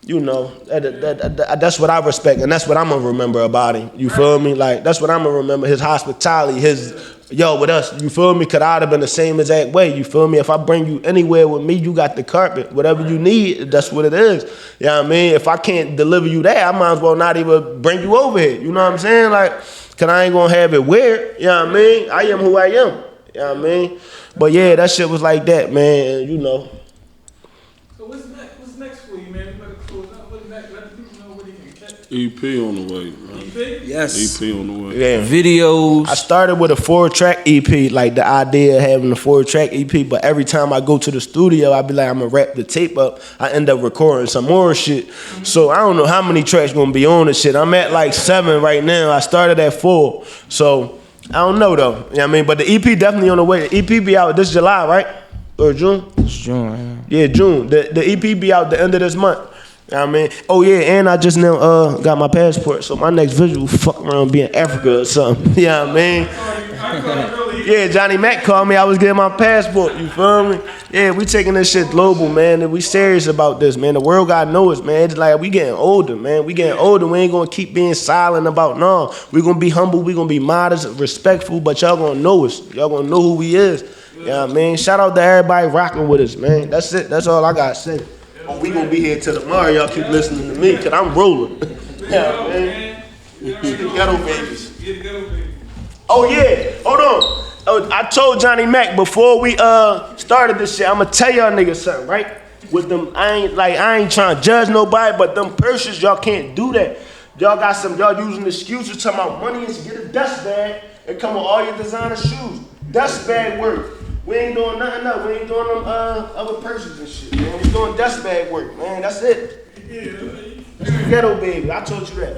you know, that's what I respect, and that's what I'm gonna remember about him. You feel me? Like, that's what I'm gonna remember. His hospitality, with us, you feel me? Could I'd have been the same exact way, you feel me? If I bring you anywhere with me, you got the carpet. Whatever you need, that's what it is. You know what I mean? If I can't deliver you that, I might as well not even bring you over here. You know what I'm saying? Like, cause I ain't gonna have it weird. You know what I mean? I am who I am. You know what I mean? But yeah, that shit was like that, man, you know. So what's next for you, man? You better close up. What's next? Let the people know where they can catch. EP on the way, man. EP? Yes. EP on the way. Yeah. Videos. I started with a 4-track EP, like the idea of having a 4-track EP, but every time I go to the studio, I be like, I'm gonna wrap the tape up. I end up recording some more shit. So I don't know how many tracks gonna be on the shit. I'm at like 7 right now. I started at 4. So I don't know though. You know what I mean? But the EP definitely on the way. The EP be out this July, right? Or June? It's June, right? Yeah, June. The EP be out the end of this month. You know what I mean? Oh yeah, and I just now got my passport, so my next visual fuck around be in Africa or something. You know what I mean? Yeah, Johnny Mac called me, I was getting my passport, you feel me? Yeah, we taking this shit global, man, and we serious about this, man. The world gotta know us, man. It's like we getting older, man. We getting older, we ain't gonna keep being silent about no. We gonna be humble, we gonna be modest, respectful, but y'all gonna know us. Y'all gonna know who we is. You know what I mean? Shout out to everybody rocking with us, man. That's it, that's all I gotta say. Oh, we gonna be here till tomorrow. Y'all keep listening to me, cause I'm rolling. Yeah, man. Ghetto babies. Oh yeah, hold on. Oh, I told Johnny Mac before we started this shit, I'ma tell y'all niggas something, right? With them, I ain't trying to judge nobody, but them purses, y'all can't do that. Y'all using excuses talking about money is to get a dust bag and come with all your designer shoes. Dust bag work. We ain't doing nothing else. We ain't doing them other purses and shit, man. We doing dust bag work, man. That's it. Ghetto baby. I told you that.